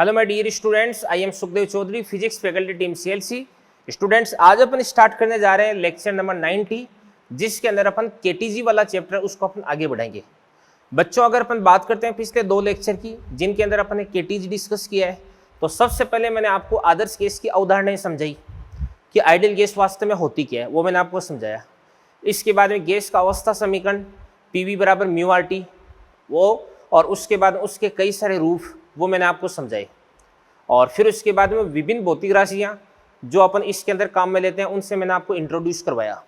Hello my dear students, I am Sukhdev Chaudhary, physics faculty team CLC. Students, आज अपन start करने जा रहे हैं लेक्चर नंबर 90, जिसके अंदर अपन केटीजी वाला चैप्टर उसको अपन आगे बढ़ाएंगे। बच्चों, अगर अपन बात करते हैं पिछले 2 लेक्चर की जिनके अंदर अपन ने केटीजी डिस्कस किया है, तो सबसे पहले मैंने आपको आदर्श गैस की अवधारणाएं समझाई कि आइडियल गैस वास्तव में होती क्या है, वो मैंने आपको समझाया। इसके बाद में गैस का अवस्था समीकरण पीवी बराबर म्यू आर टी, वो और उसके बाद उसके कई सारे रूप वो मैंने आपको समझाए। और फिर उसके बाद में विभिन्न भौतिक राशियाँ जो अपन इसके अंदर काम में लेते हैं उनसे मैंने आपको इंट्रोड्यूस करवाया।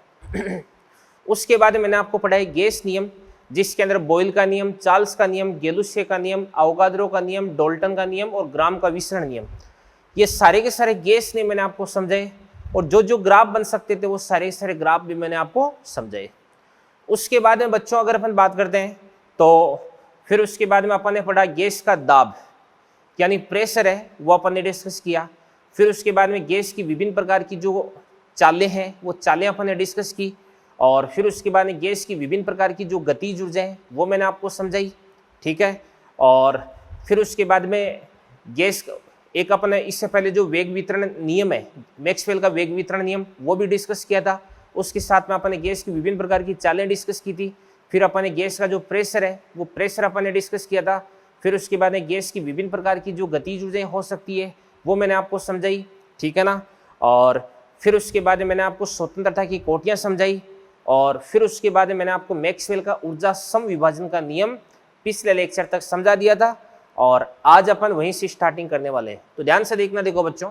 उसके बाद मैंने आपको पढ़ाई गैस नियम, जिसके अंदर बॉयल का नियम, चार्ल्स का नियम, गेलुस्से का नियम, अवोगाद्रो का नियम, डाल्टन का नियम और ग्राम का विसरण नियम। ये सारे के सारे गैस नियम मैंने आपको समझाए और जो जो ग्राफ बन सकते थे वो सारे के सारे ग्राफ भी मैंने आपको समझाए। उसके बाद में बच्चों, अगर अपन बात करते हैं तो फिर उसके बाद में अपन ने पढ़ा गैस का दाब यानी प्रेशर है, वो अपन ने डिस्कस किया। फिर उसके बाद में गैस की विभिन्न प्रकार की जो चालें हैं वो चालें अपन ने डिस्कस की। और फिर उसके बाद में गैस की विभिन्न प्रकार की जो गतिज ऊर्जा है वो मैंने आपको समझाई, ठीक है। और फिर उसके बाद में गैस एक अपन ने इससे पहले जो वेग वितरण नियम है, मैक्सवेल का वेग वितरण नियम, वो भी डिस्कस किया था। उसके साथ में अपन ने गैस की विभिन्न प्रकार की चालें डिस्कस की थी। फिर अपन ने गैस का जो प्रेशर है वो प्रेशर अपन ने डिस्कस किया था। फिर उसके बाद में गैस की विभिन्न प्रकार की जो गतिज ऊर्जाएं हो सकती है वो मैंने आपको समझाई, ठीक है ना। और फिर उसके बाद में मैंने आपको स्वतंत्रता की कोटियाँ समझाई। और फिर उसके बाद में मैंने आपको मैक्सवेल का ऊर्जा समविभाजन का नियम पिछले लेक्चर तक समझा दिया था और आज अपन वहीं से स्टार्टिंग करने वाले हैं। तो ध्यान से देखना। देखो बच्चों,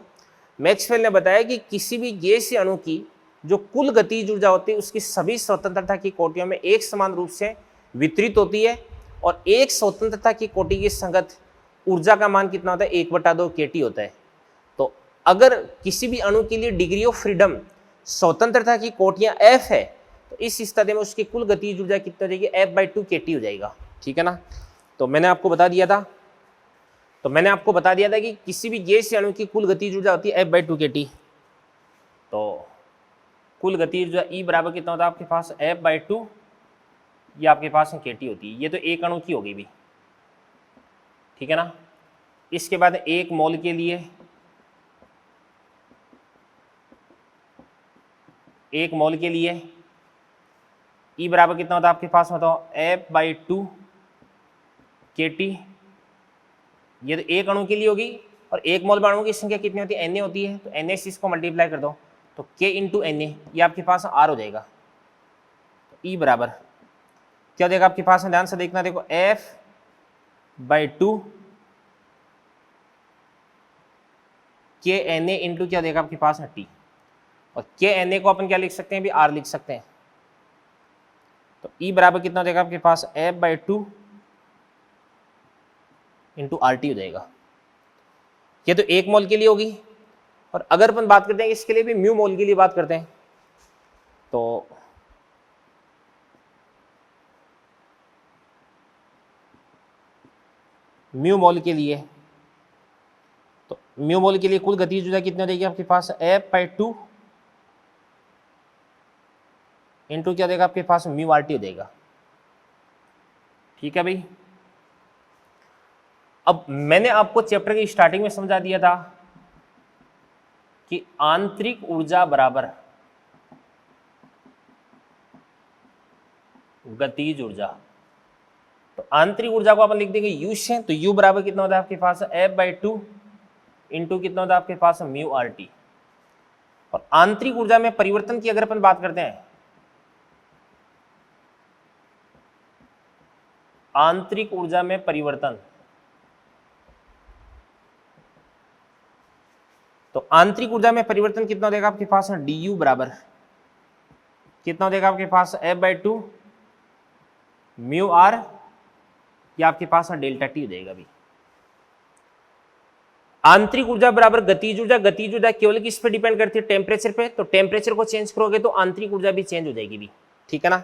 मैक्सवेल ने बताया कि किसी भी गैस या अणु की जो कुल गतिज ऊर्जा होती है उसकी सभी स्वतंत्रता की कोटियों में एक समान रूप से वितरित होती है और एक स्वतंत्रता की कोटि की संगत ऊर्जा का मान कितना होता है, 1/2 केटी होता है। तो अगर किसी भी अणु के लिए डिग्री ऑफ फ्रीडम स्वतंत्रता की कोटियां f है तो इस स्थिति में उसकी कुल गतिज ऊर्जा कितनी हो जाएगी, f/2 केटी हो जाएगा, ठीक है ना। तो मैंने आपको बता दिया था कि किसी भी गैस या अणु की कुल गतिज ऊर्जा होती है f/2 केटी। तो कुल गतिज ऊर्जा E बराबर कितना होता है आपके पास, f/2, ये आपके पास केटी होती है। ये तो एक अणु की होगी भी, ठीक है ना। इसके बाद 1 मोल के लिए 1 मोल के लिए E बराबर कितना होता है आपके पास, बताओ, f/2 केटी। ये तो एक अणु के लिए होगी और 1 मोल अणु की संख्या कितनी होती है, Na होती है। तो Na से इसको मल्टीप्लाई कर दो तो K इंटू Na, ये आपके पास R हो जाएगा। तो E बराबर क्या देगा आपके पास में, ध्यान से देखना। देखो f/2 KNA इंटू क्या देगा आपके पास में T, और KNA को अपन क्या लिख सकते हैं, भी R लिख सकते हैं। तो E बराबर कितना देगा आपके पास, f/2 इंटू RT हो जाएगा। ये तो 1 मोल के लिए होगी। और अगर अपन बात करते हैं इसके लिए भी म्यू मोल के लिए बात करते हैं तो म्यू मोल के लिए, तो म्यू मोल के लिए कुल गतिज ऊर्जा कितनी हो जाएगी आपके पास, f/2 इंटू क्या देगा आपके पास, म्यू RT हो जाएगा, ठीक है भाई। अब मैंने आपको चैप्टर की स्टार्टिंग में समझा दिया था कि आंतरिक ऊर्जा बराबर गतिज ऊर्जा। तो आंतरिक ऊर्जा को अपन लिख देंगे U से। तो U बराबर कितना होता है आपके पास, f/2 इंटू कितना होता है आपके पास, म्यू RT। और आंतरिक ऊर्जा में परिवर्तन की अगर अपन बात करते हैं, आंतरिक ऊर्जा में परिवर्तन, तो आंतरिक ऊर्जा में परिवर्तन कितना देगा आपके पास, du बराबर कितना देगा आपके पास, f/2 म्यू R, या आपके पास डेल्टा T हो जाएगा भी। आंतरिक ऊर्जा बराबर गतिज ऊर्जा। गतिज ऊर्जा केवल किस पे डिपेंड करती है, टेम्परेचर पे। तो टेम्परेचर को चेंज करोगे तो आंतरिक ऊर्जा भी चेंज हो जाएगी भी, ठीक है ना।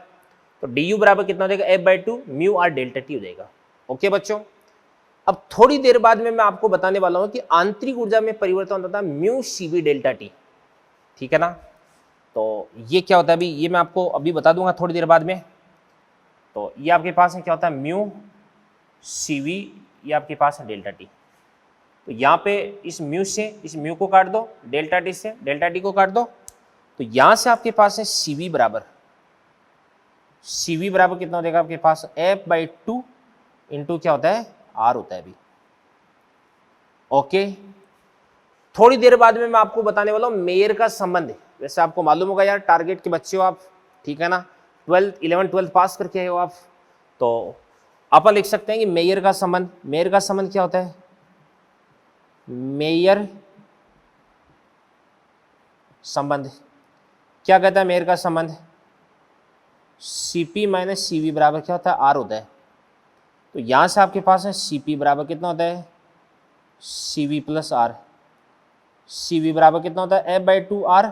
तो du बराबर कितना हो जाएगा, f/2 mu R delta T हो जाएगा। ओके बच्चों, अब थोड़ी देर बाद में मैं आपको बताने वाला हूं कि आंतरिक ऊर्जा में परिवर्तन होता है म्यू CV डेल्टा T, ठीक है ना। तो ये क्या होता है अभी, ये मैं आपको अभी बता दूंगा थोड़ी देर बाद में। तो ये आपके पास क्या होता है, म्यू CV, ये आपके पास है डेल्टा T, तो यहाँ पे इस म्यू से इस म्यू को काट दो, डेल्टा टी से डेल्टा टी को काट दो, तो यहाँ से आपके पास है CV बराबर कितना हो जाएगा आपके पास F/2 इंटू क्या होता है R होता है अभी। ओके, थोड़ी देर बाद में मैं आपको बताने वाला हूँ मेयर का संबंध। वैसे आपको मालूम होगा यार, टारगेट के बच्चे हो आप, ठीक है ना, 11 12 पास करके आए हो आप, तो अपन लिख सकते हैं कि मेयर का संबंध क्या होता है, मेयर संबंध क्या कहता है, मेयर का संबंध CP माइनस CV बराबर क्या होता है R होता है। तो यहां से आपके पास है CP बराबर कितना होता है CV प्लस R, CV बराबर कितना होता है F/2 R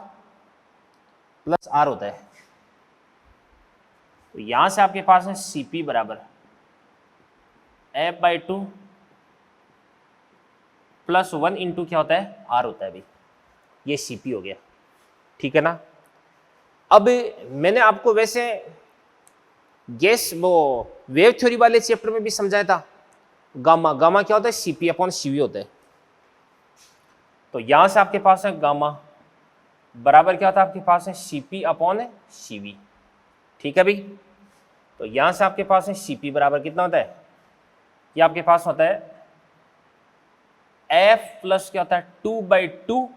प्लस R होता है। तो यहां से आपके पास है CP बराबर F/2 प्लस 1 इंटू क्या होता है R होता है अभी, ये CP हो गया, ठीक है ना। अब मैंने आपको वैसे गैस वो वेव थ्योरी वाले चैप्टर में भी समझाया था, गामा क्या होता है CP/CV होता है। तो यहां से आपके पास है गामा बराबर क्या होता है आपके पास है CP/CV, ठीक है भाई। तो यहां से आपके पास है CP बराबर कितना होता है, ये आपके पास होता है F प्लस क्या होता है 2/2,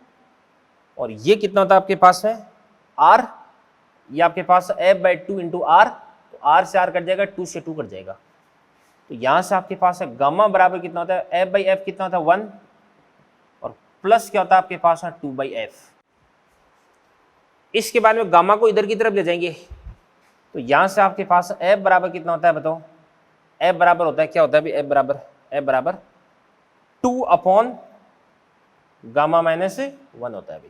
और ये कितना होता है आपके पास है R, ये आपके पास F/2 इंटू R, तो R से R कट जाएगा, 2 से 2 कट जाएगा। तो यहां से आपके पास है गामा बराबर कितना होता है F/F कितना होता है 1, और प्लस क्या होता है आपके पास है 2/F। इसके बाद में गामा को इधर की तरफ ले जाएंगे, तो यहां से आपके पास F बराबर कितना होता है बताओ, F बराबर होता है क्या होता है अभी, F बराबर 2 गामा माइनस 1 होता है अभी,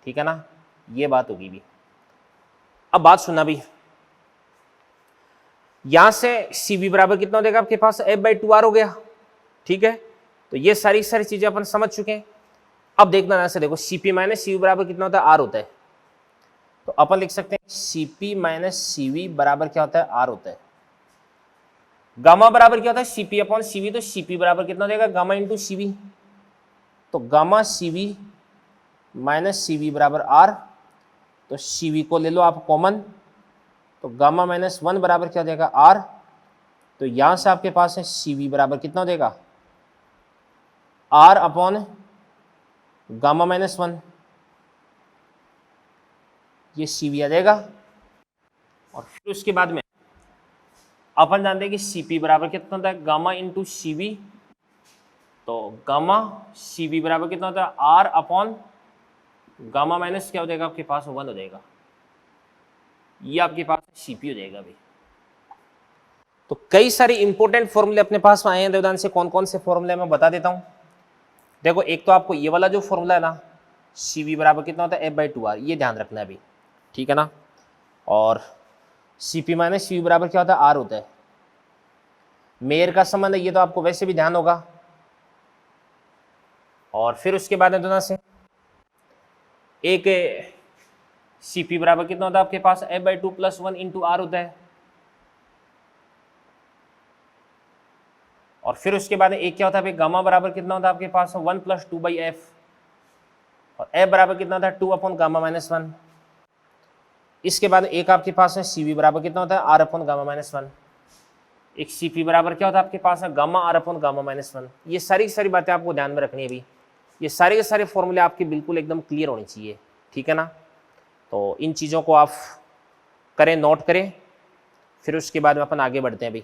ठीक है ना, ये बात होगी भी। अब बात सुनना भी, यहां से CV बराबर कितना हो जाएगा आपके पास F/2 R हो गया, ठीक है। तो ये सारी चीजें अपन समझ चुके हैं। अब देखना ना से देखो, CP माइनस CV बराबर कितना होता है R होता है, तो अपन लिख सकते हैं CP माइनस CV बराबर क्या होता है R होता है। गामा बराबर क्या होता है CP/CV, तो CP बराबर कितना हो जाएगा गामा इंटू CV, तो गामा CV माइनस CV बराबर R, तो CV को ले लो आप कॉमन, तो गामा माइनस 1 बराबर क्या हो जाएगा R, तो यहां से आपके पास है CV बराबर कितना हो जाएगा R/ गामा माइनस 1, ये CV आ जाएगा। और फिर उसके बाद में अपन जानते हैं कि CP बराबर कितना होता है गामा इंटू CV, तो गामा CV बराबर कितना होता है R/ गामा माइनस क्या हो जाएगा आपके पास 1 हो जाएगा, ये आपके पास CP हो जाएगा अभी। तो कई सारे इंपॉर्टेंट फॉर्मूले अपने पास में आए हैं देवदान से, कौन कौन से फॉर्मूले मैं बता देता हूं। देखो, एक तो आपको ये वाला जो फॉर्मूला है ना, CV बराबर कितना होता है F/2 R, ये ध्यान रखना है अभी, ठीक है ना। और CP माइनस CV बराबर क्या होता है R होता है। मेयर का संबंध है, ये तो आपको वैसे भी ध्यान होगा। और फिर उसके बाद देवदान से एक CP बराबर कितना होता है आपके पास F/2 प्लस 1 इंटू R होता है। और फिर उसके बाद एक क्या होता है गामा बराबर कितना होता है आपके पास 1 प्लस 2/F, और F बराबर कितना होता है 2 गामा माइनस 1। इसके बाद एक आपके पास है CV बराबर कितना होता है R/ गामा माइनस 1। एक CP बराबर क्या होता है आपके पास है गामा R/ गामा माइनस 1। ये सारी बातें आपको ध्यान में रखनी है अभी, ये सारे के सारे फॉर्मूले आपके बिल्कुल एकदम क्लियर होने चाहिए, ठीक है ना। तो इन चीज़ों को आप करें, नोट करें, फिर उसके बाद में अपन आगे बढ़ते हैं अभी।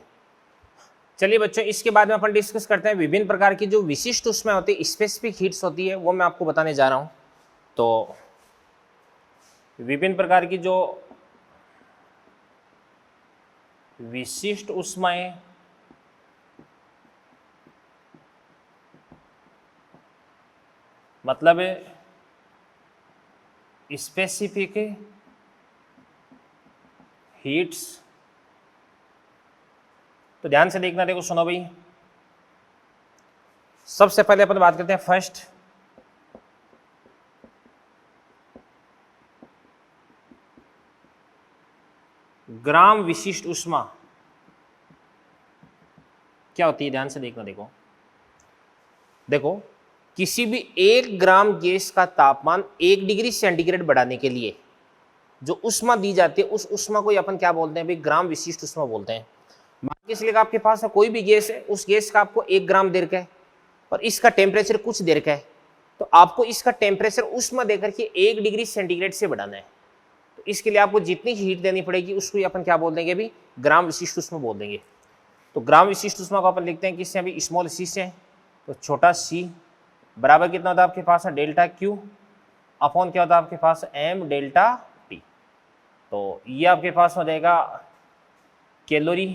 चलिए बच्चों, इसके बाद में अपन डिस्कस करते हैं विभिन्न प्रकार की जो विशिष्ट ऊष्मा होती है, स्पेसिफिक हीट्स होती है, वो मैं आपको बताने जा रहा हूं। तो विभिन्न प्रकार की जो विशिष्ट ऊष्माएं मतलब स्पेसिफिक हीट्स, तो ध्यान से देखना, देखो सुनो भाई। सबसे पहले अपन बात करते हैं फर्स्ट ग्राम विशिष्ट ऊष्मा क्या होती है, ध्यान से देखना। देखो, देखो, किसी भी 1 ग्राम गैस का तापमान 1 डिग्री सेंटीग्रेड बढ़ाने के लिए जो उष्मा दी जाती है उस उष्मा को अपन क्या बोलते हैं भाई, ग्राम विशिष्ट उष्मा बोलते हैं। मान के चलिए आपके पास कोई भी गैस है, उस गैस का आपको 1 ग्राम देर का है और इसका टेम्परेचर कुछ देर का है, तो आपको इसका टेम्परेचर उष्मा देकर के 1 डिग्री सेंटीग्रेड से बढ़ाना है। तो इसके लिए आपको जितनी हीट देनी पड़ेगी उसको अपन क्या बोल देंगे भी, ग्राम विशिष्ट उष्मा बोल देंगे। तो ग्राम विशिष्ट उष्मा को अपन लिखते हैं किससे अभी, स्मॉल सी से। तो छोटा सी बराबर कितना होता है आपके पास, डेल्टा क्यू अपॉन क्या होता है आपके पास, एम डेल्टा टी। तो ये आपके पास हो जाएगा कैलोरी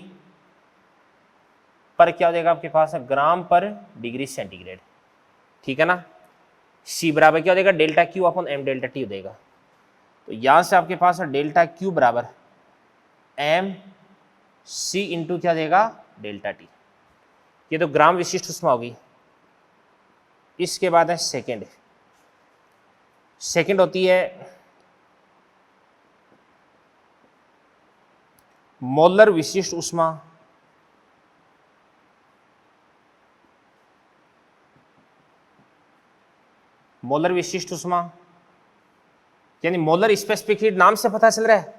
पर क्या हो जाएगा आपके पास, ग्राम पर डिग्री सेंटीग्रेड, ठीक है ना। सी बराबर क्या हो जाएगा, delta Q upon M delta T हो जाएगा। तो यहां से आपके पास डेल्टा क्यू बराबर एम सी इंटू क्या देगा, डेल्टा टी। ये तो ग्राम विशिष्ट उष्मा होगी। इसके बाद है सेकेंड। सेकेंड होती है मोलर विशिष्ट उष्मा। मोलर विशिष्ट उष्मा यानी मोलर स्पेसिफिक हीट, नाम से पता चल रहा है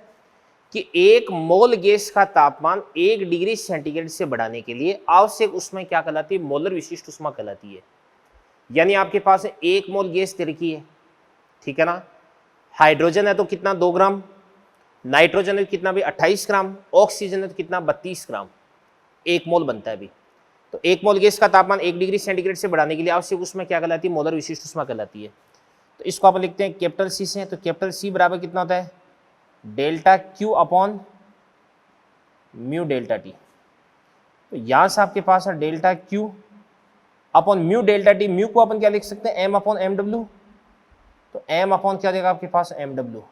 कि 1 मोल गैस का तापमान 1 डिग्री सेंटीग्रेड से बढ़ाने के लिए आवश्यक उष्मा क्या कहलाती है, मोलर विशिष्ट उष्मा कहलाती है। यानी आपके पास 1 मोल गैस दे रखी है, ठीक है ना। हाइड्रोजन है तो कितना, 2 ग्राम, नाइट्रोजन है तो कितना भी 28 ग्राम, ऑक्सीजन है तो कितना 32 ग्राम, 1 मोल बनता है अभी। तो 1 मोल गैस का तापमान 1 डिग्री सेंटीग्रेड से बढ़ाने के लिए आवश्यक उष्मा क्या कहलाती है, मोलर विशिष्ट उष्मा कहलाती है। तो इसको आप लिखते हैं कैपिटल सी से। तो कैपिटल सी बराबर कितना होता है, delta Q upon mu delta T. तो यहां से आपके पास है delta Q upon mu delta T. Mu को अपन क्या लिख सकते हैं, एम अपॉन एम डब्ल्यू। तो एम अपॉन क्या देगा आपके पास, एम डब्ल्यू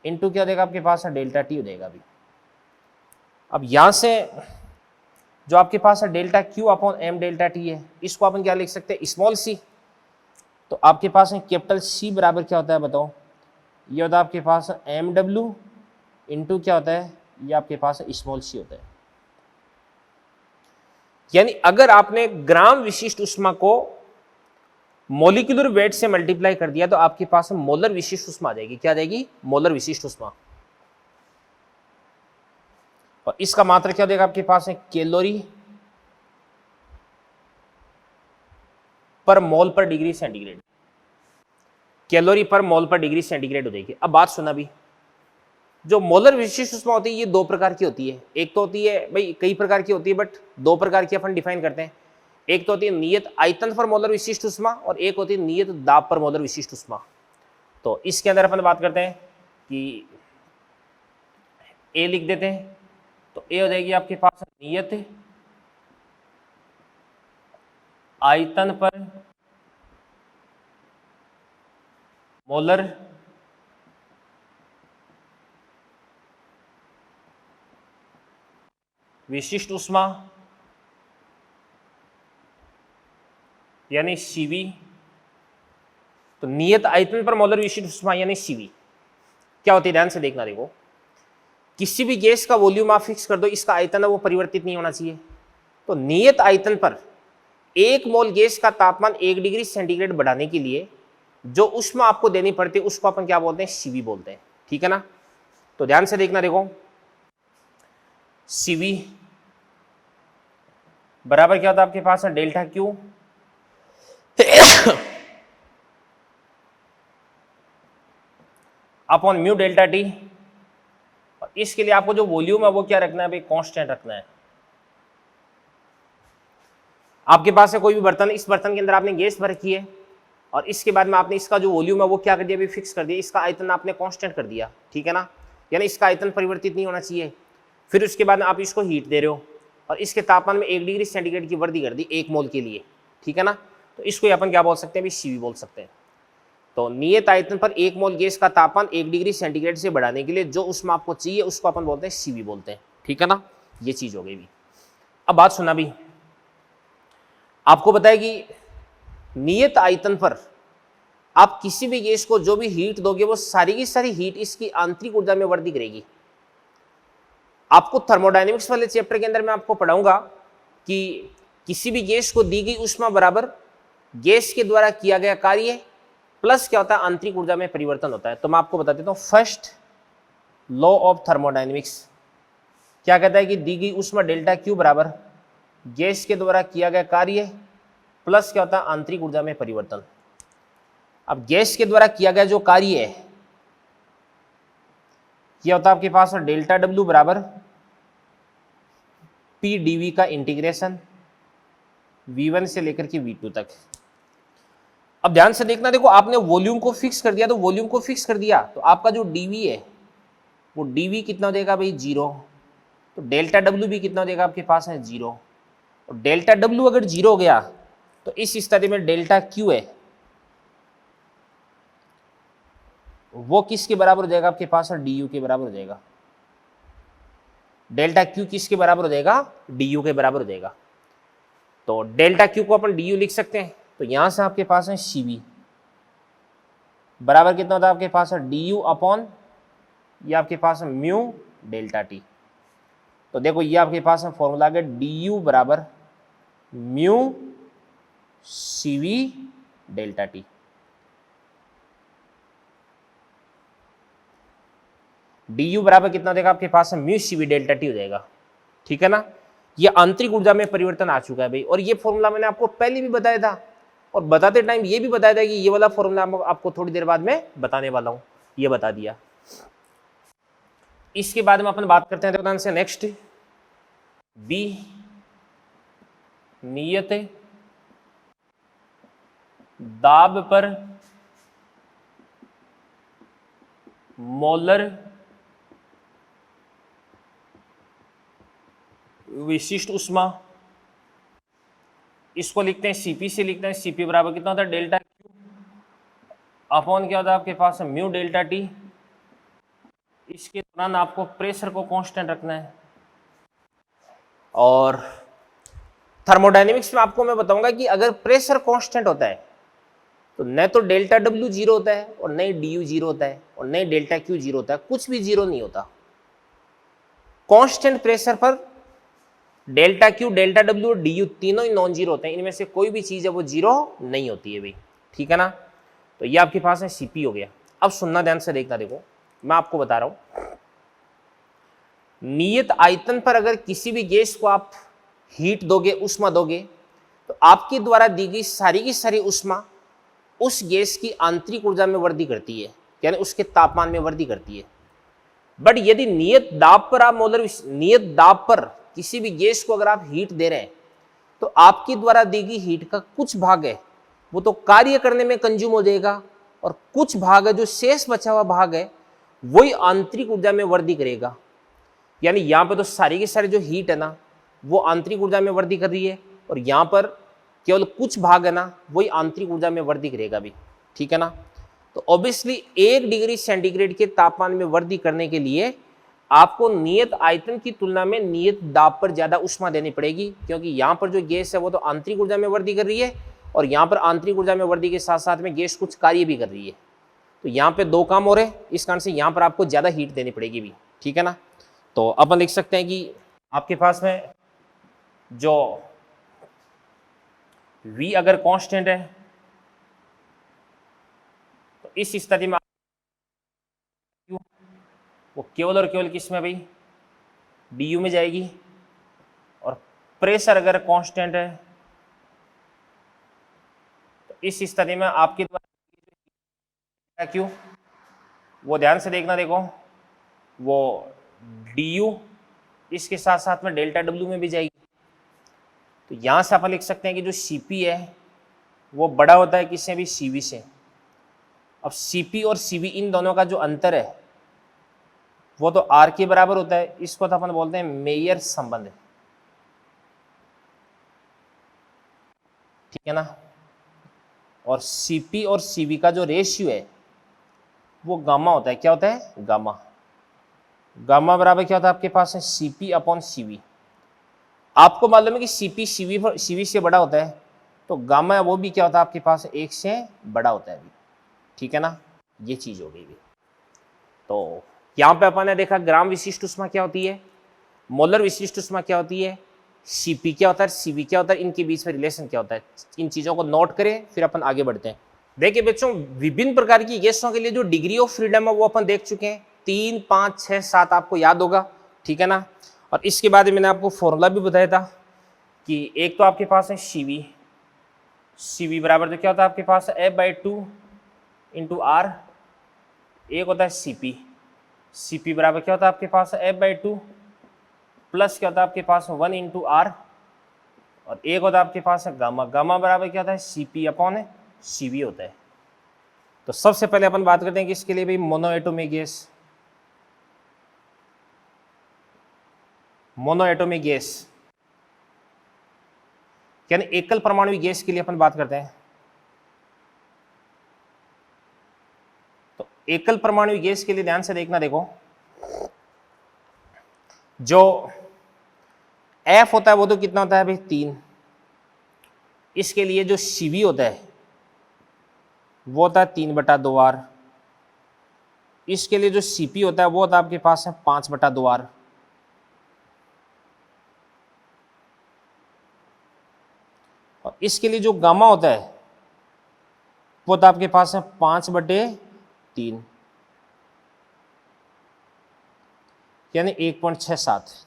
इंटू क्या देगा आपके पास, डेल्टा टी हो जाएगा अभी। अब यहां से जो आपके पास है delta Q upon M delta T है, इसको अपन क्या लिख सकते हैं, स्मॉल सी। तो आपके पास है कैपिटल सी बराबर क्या होता है बताओ, ये होता है आपके पास एम डब्ल्यू इंटू क्या होता है, ये आपके पास स्मॉल सी होता है। यानी अगर आपने ग्राम विशिष्ट उष्मा को मोलिकुलर वेट से मल्टीप्लाई कर दिया तो आपके पास मोलर विशिष्ट उष्मा आ जाएगी। क्या आ जाएगी, मोलर विशिष्ट उष्मा। और इसका मात्रा क्या देगा आपके पास है, कैलोरी पर मोल पर डिग्री सेंटीग्रेड। कैलोरी पर मोल पर डिग्री सेंटीग्रेड हो जाएगी। अब बात सुना भी, जो मोलर विशिष्ट उष्मा होती है ये 2 प्रकार की होती है। एक तो होती है भाई, कई प्रकार की होती है बट 2 प्रकार की अपन डिफाइन करते हैं। एक तो होती है नियत आयतन पर मोलर विशिष्ट उष्मा और एक होती है नियत दाब पर मोलर विशिष्ट उष्मा। तो इसके अंदर अपन बात करते हैं कि ए लिख देते हैं। तो ए हो जाएगी आपके पास नियत आयतन पर मोलर विशिष्ट उष्मा यानी सीवी। तो नियत आयतन पर मोलर विशिष्ट उष्मा यानी सीवी क्या होती है, ध्यान से देखना। देखो, किसी भी गैस का वॉल्यूम आप फिक्स कर दो, इसका आयतन है वो परिवर्तित नहीं होना चाहिए। तो नियत आयतन पर 1 मोल गैस का तापमान 1 डिग्री सेंटीग्रेड बढ़ाने के लिए जो उष्मा आपको देनी पड़ती है उसको अपन क्या बोलते हैं, सीवी बोलते हैं, ठीक है ना। तो ध्यान से देखना। देखो, सीवी बराबर क्या होता है आपके पास, delta Q upon mu delta T. और इसके लिए आपको जो वॉल्यूम है वो क्या रखना है भाई, कांस्टेंट रखना है। आपके पास है कोई भी बर्तन, इस बर्तन के अंदर आपने गैस भर रखी है और इसके बाद में आपने इसका जो वॉल्यूम है वो क्या कर दिया भाई, फिक्स कर दिया। इसका आयतन आपने कांस्टेंट कर दिया, ठीक है ना, यानी इसका आयतन परिवर्तित नहीं होना चाहिए। फिर उसके बाद आप इसको हीट दे रहे हो और इसके तापमान में 1 डिग्री सेंटीग्रेड की वृद्धि कर दी 1 मोल के लिए, ठीक है ना। तो इसको अपन क्या बोल सकते हैं भाई, सीवी बोल सकते हैं। तो नियत आयतन पर 1 मोल गैस का तापमान 1 डिग्री सेंटीग्रेड से बढ़ाने के लिए जो उष्मा आपको चाहिए उसको अपन बोलते हैं सीवी बोलते हैं, ठीक है ना। ये चीज हो गई भी। अब बात सुना भी, आपको बताया कि नियत आयतन पर आप किसी भी गैस को जो भी हीट दोगे वो सारी की सारी हीट इसकी आंतरिक ऊर्जा में वृद्धि करेगी। आपको थर्मोडायनेमिक्स वाले चैप्टर के अंदर मैं आपको पढ़ाऊंगा कि किसी भी गैस को दी गई ऊष्मा बराबर गैस के द्वारा किया गया कार्य प्लस क्या होता है आंतरिक ऊर्जा में परिवर्तन होता है। तो मैं आपको बता देता हूं, फर्स्ट लॉ ऑफ थर्मोडायनेमिक्स क्या कहता है कि दी गई ऊष्मा डेल्टा क्यू बराबर गैस के द्वारा किया गया कार्य प्लस क्या होता है आंतरिक ऊर्जा में परिवर्तन। अब गैस के द्वारा किया गया जो कार्य है क्या होता है आपके पास डेल्टा डब्ल्यू बराबर पी डीवी का इंटीग्रेशन V1 से लेकर के V2 तक। अब ध्यान से देखना, देखो आपने वॉल्यूम को फिक्स कर दिया, तो वॉल्यूम को फिक्स कर दिया तो आपका जो डीवी है वो डीवी कितना हो जाएगा भाई 0, तो डेल्टा डब्ल्यू भी कितना हो जाएगा आपके पास है 0, और डेल्टा डब्ल्यू अगर 0 हो गया तो इस स्थिति में डेल्टा क्यू है वो किसके बराबर हो जाएगा आपके पास डी यू के बराबर हो जाएगा। डेल्टा क्यू किसके बराबर हो जाएगा डी यू के बराबर हो जाएगा। तो डेल्टा क्यू को अपन डी यू लिख सकते हैं, तो यहां से आपके पास है सीवी बराबर कितना होता है आपके पास है डी यू अपॉन ये आपके पास है म्यू डेल्टा टी। तो देखो ये आपके पास है फॉर्मूला है डी यू बराबर mu CV delta T. D you बराबर कितना देगा आपके पास है म्यू सीवी डेल्टा टी हो जाएगा, ठीक है ना। ये आंतरिक ऊर्जा में परिवर्तन आ चुका है भाई, और ये फॉर्मूला मैंने आपको पहले भी बताया था, और बताते टाइम ये भी बताया था कि ये वाला फॉर्मूला आपको थोड़ी देर बाद में बताने वाला हूं, ये बता दिया। इसके बाद में अपन बात करते हैं ध्यान से नेक्स्ट बी नियत दाब पर मोलर विशिष्ट ऊष्मा, इसको लिखते हैं सीपी से लिखते हैं, सीपी बराबर कितना होता है डेल्टा क्यू अपॉन क्या होता है आपके पास म्यू डेल्टा टी। इसके दौरान आपको प्रेशर को कांस्टेंट रखना है, और थर्मोडायनेमिक्स में आपको मैं बताऊंगा कि अगर प्रेशर कांस्टेंट होता है तो न तो डेल्टा डब्ल्यू 0 होता है और न ही डी यू 0 होता है और न ही डेल्टा क्यू 0 होता है, कुछ भी 0 नहीं होता। कांस्टेंट प्रेशर पर डेल्टा क्यू डेल्टा डब्ल्यू और डी यू तीनों ही नॉन जीरो होते हैं, इनमें से कोई भी चीज है वो 0 नहीं होती है भाई, ठीक है ना। तो ये आपके पास है सीपी हो गया। अब सुनना ध्यान से देखना, देखो मैं आपको बता रहा हूं, नियत आयतन पर अगर किसी भी गैस को आप हीट दोगे ऊष्मा दोगे तो आपके द्वारा दी गई सारी की सारी ऊष्मा उस गैस की आंतरिक ऊर्जा में वृद्धि करती है, यानी उसके तापमान में वृद्धि करती है। बट यदि नियत दाब पर आप नियत दाब पर किसी भी गैस को अगर आप हीट दे रहे हैं तो आपके द्वारा दी गई हीट का कुछ भाग है वो तो कार्य करने में कंज्यूम हो जाएगा, और कुछ भाग है जो शेष बचा हुआ भाग है वही आंतरिक ऊर्जा में वृद्धि करेगा। यानी यहां पर तो सारी की सारी जो हीट है ना वो आंतरिक ऊर्जा में वृद्धि कर रही है, और यहां पर केवल कुछ भाग है ना वही आंतरिक ऊर्जा में वृद्धि करेगा भी, ठीक है ना। तो ऑब्वियसली 1 डिग्री सेंटीग्रेड के तापमान में वृद्धि करने के लिए आपको नियत आयतन की तुलना में नियत दाब पर ज्यादा ऊष्मा देनी पड़ेगी, क्योंकि यहां पर जो गैस है वो तो आंतरिक ऊर्जा में वृद्धि कर रही है, और यहां पर आंतरिक ऊर्जा में वृद्धि के साथ साथ में गैस कुछ कार्य भी कर रही है। तो यहाँ पे 2 काम हो रहे, इस कारण से यहाँ पर आपको ज्यादा हीट देनी पड़ेगी भी, ठीक है ना। तो अपन लिख सकते हैं कि आपके पास में जो V अगर कांस्टेंट है तो इस स्थिति में वो केवल और केवल किस में भाई डी यू में जाएगी, और प्रेशर अगर कांस्टेंट है तो इस स्थिति में आपके द्वारा क्यों वो ध्यान से देखना, देखो वो डी यू इसके साथ साथ में डेल्टा डब्ल्यू में भी जाएगी। तो यहां से अपन लिख सकते हैं कि जो सीपी है वो बड़ा होता है किससे भी सीवी से। अब सीपी और सीवी इन दोनों का जो अंतर है वो तो आर के बराबर होता है, इसको तो अपन बोलते हैं मेयर संबंध, ठीक है ना। और सीपी और सीवी का जो रेशियो है वो गामा होता है, क्या होता है गामा। गामा बराबर क्या होता है आपके पास है सीपी अपॉन सीवी। आपको मालूम है कि सीपी सीवी से बड़ा होता है, तो गामा वो भी क्या होता है आपके पास 1 से बड़ा होता है, ठीक है ना। ये चीज हो गई भी। तो यहाँ पे अपन ने देखा ग्राम विशिष्ट ऊष्मा क्या होती है, मोलर विशिष्ट ऊष्मा क्या होती है, Cp क्या होता है, Cv क्या होता है, इनके बीच में रिलेशन क्या होता है, इन चीज़ों को नोट करें, फिर अपन आगे बढ़ते हैं। देखिए बच्चों, विभिन्न प्रकार की गैसों के लिए जो डिग्री ऑफ फ्रीडम है वो अपन देख चुके हैं, 3, 5, 6, 7 आपको याद होगा, ठीक है ना। और इसके बाद मैंने आपको फॉर्मूला भी बताया था कि एक तो आपके पास है Cv बराबर तो क्या होता है आपके पास F/2 इंटू आर, एक होता है Cp बराबर क्या होता है आपके पास F/2 प्लस क्या होता है आपके पास 1 इंटू आर, और एक होता है आपके पास है गामा बराबर क्या होता है Cp/Cv होता है। तो सबसे पहले अपन बात करते हैं कि इसके लिए भाई मोनोएटॉमिक गैस यानी एकल परमाणु गैस के लिए अपन बात करते हैं। तो एकल परमाणु गैस के लिए ध्यान से देखना, देखो जो F होता है वो तो कितना होता है भाई 3, इसके लिए जो Cv होता है वो होता है 3/2R, इसके लिए जो Cp होता है वो होता है आपके पास है 5/2R, और इसके लिए जो गामा होता है वो होता है आपके पास है 5/3 यानी 1.67।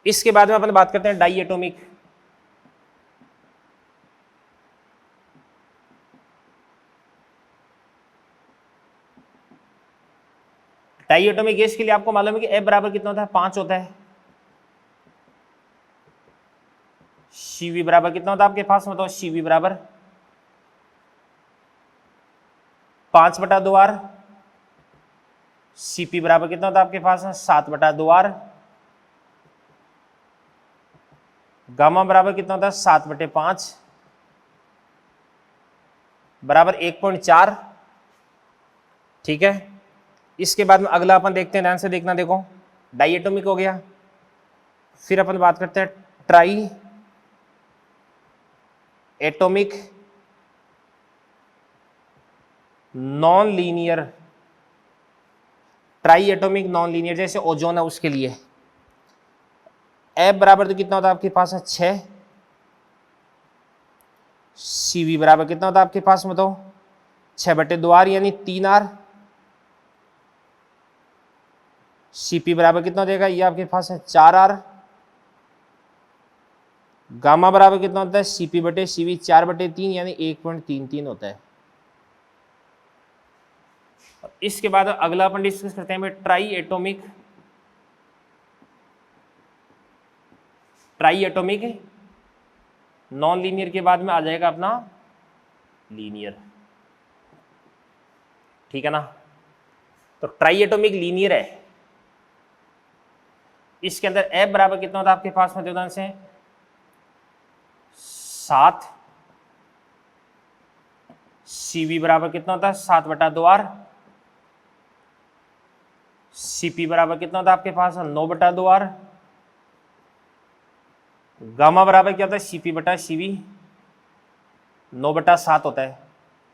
इसके बाद में अपन बात करते हैं डाईएटॉमिक। डाईएटॉमिक गैस के लिए आपको मालूम है कि F बराबर कितना होता है 5 होता है, Cv बराबर कितना होता है आपके पास, मतलब Cv बराबर 5/2R, Cp बराबर कितना होता है आपके पास 7/2R, गामा बराबर कितना होता है 7/5 बराबर 1.4, ठीक है। इसके बाद में अगला अपन देखते हैं, ध्यान से देखना, देखो डाईएटॉमिक हो गया, फिर अपन बात करते हैं try atomic non linear, try atomic non linear जैसे ओजोन है उसके लिए F बराबर तो कितना होता है आपके पास है 6, Cv बराबर कितना होता है आपके पास में, तो 6/2R यानी 3R, Cp बराबर कितना हो जाएगा, ये आपके पास है 4R, गामा बराबर कितना होता है Cp/Cv 4/3 यानी 1.33 होता है। इसके बाद अगला अपन डिस्कस करते हैं ट्राई एटॉमिक नॉन लीनियर के बाद में आ जाएगा अपना लीनियर, ठीक है ना। तो ट्राई एटॉमिक लीनियर है, इसके अंदर F बराबर कितना होता है आपके पास में, उदाहरण से 7, Cv बराबर कितना होता है 7/2R, Cp बराबर कितना होता है आपके पास 9/2R, गामा बराबर क्या होता है Cp/Cv 9/7 होता है,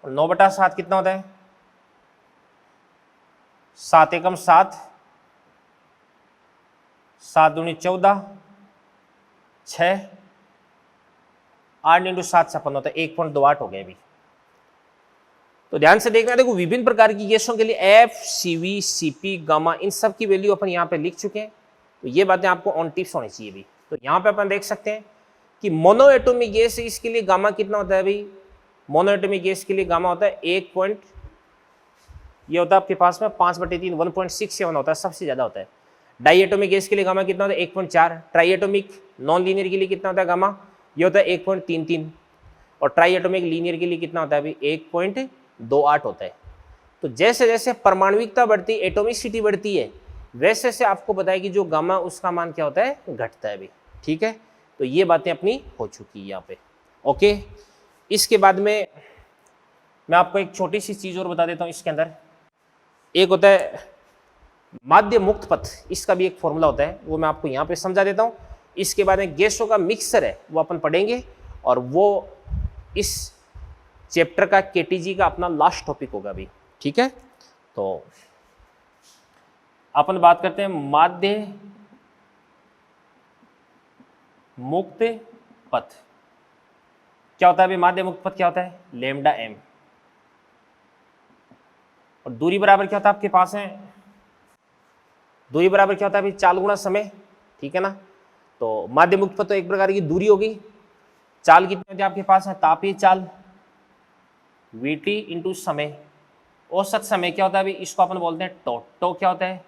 और 9/7 कितना होता है 7 एकम 7, 7 दूनी 14, 6, 8 × 7 56 होता है, 1.28 हो गया अभी। तो ध्यान से देखना, देखो विभिन्न प्रकार की गैसों के लिए F, Cv, Cp, गामा इन सब की वैल्यू अपन यहाँ पे लिख चुके हैं। तो ये बातें आपको ऑन टिप्स होनी चाहिए भी। तो यहाँ पे अपन देख सकते हैं कि मोनोएटॉमिक गैस है, इसके लिए गामा कितना होता है भाई, मोनोएटॉमिक गैस के लिए गामा होता है ये होता है आपके पास में 5/3 1.67 होता है, सबसे ज्यादा होता है। डाईएटॉमिक गैस के लिए गामा कितना होता है 1.4, ट्राईएटॉमिक नॉन लीनियर के लिए कितना होता है गामा, ये होता है 1.33, और ट्राईएटॉमिक लीनियर के लिए कितना होता है अभी 1.28 होता है। तो जैसे जैसे परमाणुविकता बढ़ती है, एटोमिसिटी बढ़ती है, वैसे वैसे आपको बताया कि जो गामा उसका मान क्या होता है घटता है अभी, ठीक है। तो ये बातें अपनी हो चुकी है यहाँ पे, ओके। इसके बाद में मैं आपको एक छोटी सी चीज और बता देता हूँ। इसके अंदर एक होता है माध्य मुक्त पथ, इसका भी एक फॉर्मूला होता है, वो मैं आपको यहाँ पे समझा देता हूँ। इसके बाद में गैसों का मिक्सर है वो अपन पढ़ेंगे, और वो इस चैप्टर का केटीजी का अपना लास्ट टॉपिक होगा अभी, ठीक है। तो अपन बात करते हैं माध्य मुक्त पथ। क्या होता है अभी माध्य मुक्त पथ? क्या होता है? Lambda M. और दूरी बराबर क्या होता है आपके पास है? दूरी बराबर क्या होता है अभी? चाल गुणा समय, ठीक है ना। तो माध्य मुक्त पथ तो एक प्रकार की दूरी होगी। चाल कितनी होती है आपके पास है? तापीय चाल Vt इंटू समय। औसत समय क्या होता है अभी? इसको अपन बोलते हैं टो। टो क्या होता है?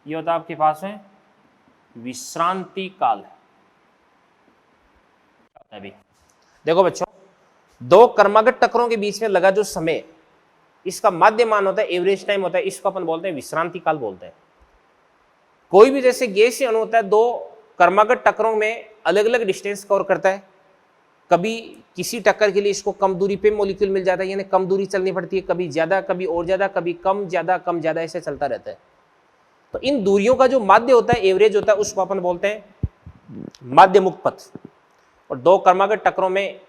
ये होता है आपके पास में विश्रांति काल। अभी देखो बच्चों, दो क्रमागत टक्करों के बीच में लगा जो समय, इसका माध्य मान होता है, एवरेज टाइम होता है, इसको अपन बोलते हैं विश्रांति काल बोलते हैं। कोई भी जैसे गैसीय अणु होता है, दो क्रमागत टक्करों में अलग अलग डिस्टेंस कवर करता है। कभी किसी टक्कर के लिए इसको कम दूरी पे मॉलिक्यूल मिल जाता है, यानी कम दूरी चलनी पड़ती है, कभी ज्यादा, कभी और ज्यादा, कभी कम ज्यादा, कम ज्यादा, ऐसे चलता रहता है। तो इन दूरियों का जो माध्य होता है, एवरेज होता है, उसको अपन बोलते हैं माध्य मुक्त पथ। और दो क्रमागत टक्करों में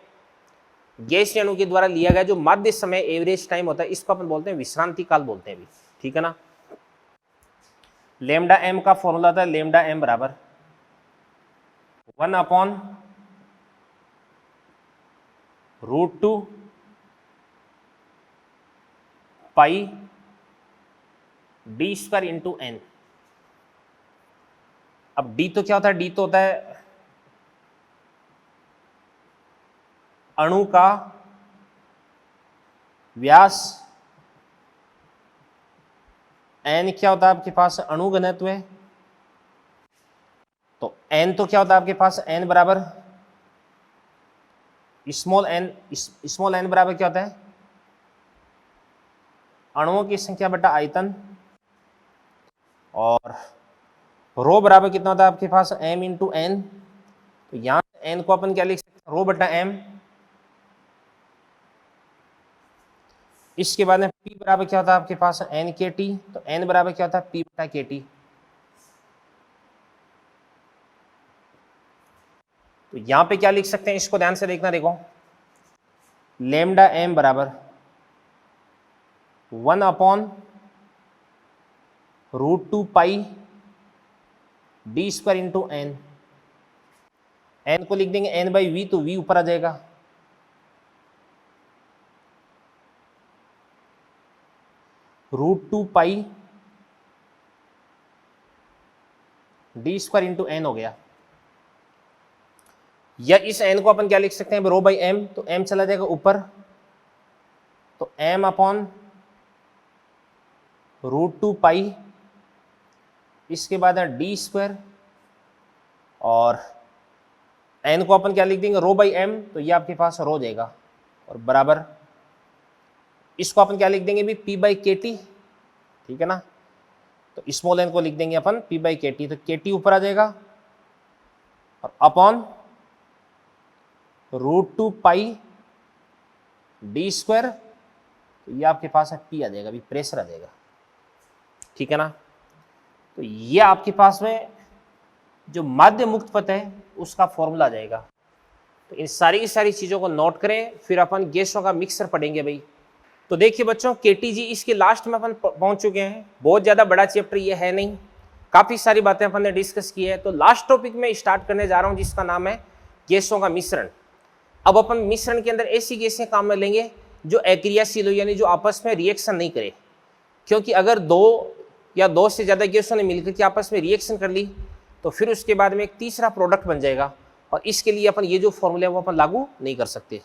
गैसीय अणु के द्वारा लिया गया जो माध्य समय, एवरेज टाइम होता है, इसको अपन बोलते हैं विश्रांति काल बोलते हैं अभी, ठीक है ना। लेमडा एम का फॉर्मूला था लेमडा एम बराबर 1/√2 pi D square into N. अब डी तो क्या होता है? डी तो होता है अणु का व्यास, एन क्या होता है आपके पास? अणु घनत्व है। तो एन तो क्या होता है आपके पास? एन बराबर स्मॉल एन। स्मॉल एन बराबर क्या होता है? अणुओं की संख्या बटा आयतन। और रो बराबर कितना होता है आपके पास? M into N. तो यहां एन को अपन क्या लिख सकते हैं? रो बटा एम। इसके बाद में पी बराबर क्या होता है आपके पास? एन के टी। तो एन बराबर क्या होता है? पी बटा के टी। तो यहां पे क्या लिख सकते हैं? इसको ध्यान से देखना, देखो लेमडा एम बराबर 1/√2 pi D square into N. N को लिख देंगे एन बाई वी, तो वी ऊपर आ जाएगा। √2 pi D square into N हो गया। या इस एन को अपन क्या लिख सकते हैं? रो बाई एम। तो एम चला जाएगा ऊपर, तो एम अपॉन √2 पाई, इसके बाद है डी स्क्वायर, और एन को अपन क्या लिख देंगे? रो बाई एम। तो ये आपके पास रो जाएगा, और बराबर इसको अपन क्या लिख देंगे भी? पी बाई के टी, ठीक है ना। तो स्मॉल एन को लिख देंगे अपन पी बाई के टी। तो के टी ऊपर आ जाएगा, और अपॉन √2 पाई डी स्क्वायर। तो ये आपके पास है पी आ जाएगा, अभी प्रेशर आ जाएगा, ठीक है ना। तो ये आपके पास में जो माध्य मुक्त पथ है उसका फॉर्मूला आ जाएगा। तो इन सारी की सारी चीज़ों को नोट करें, फिर अपन गैसों का मिक्सर पढ़ेंगे भाई। तो देखिए बच्चों, केटीजी इसके लास्ट में अपन पहुंच चुके हैं। बहुत ज़्यादा बड़ा चैप्टर ये है नहीं, काफ़ी सारी बातें अपन ने डिस्कस की है। तो लास्ट टॉपिक में स्टार्ट करने जा रहा हूँ जिसका नाम है गैसों का मिश्रण। अब अपन मिश्रण के अंदर ऐसी गैसें काम में लेंगे जो अक्रियाशील हो, यानी जो आपस में रिएक्शन नहीं करे। क्योंकि अगर दो या दो से ज़्यादा गैसों ने मिलकर के आपस में रिएक्शन कर ली तो फिर उसके बाद में एक तीसरा प्रोडक्ट बन जाएगा, और इसके लिए अपन ये जो फॉर्मूला है वो अपन लागू नहीं कर सकते।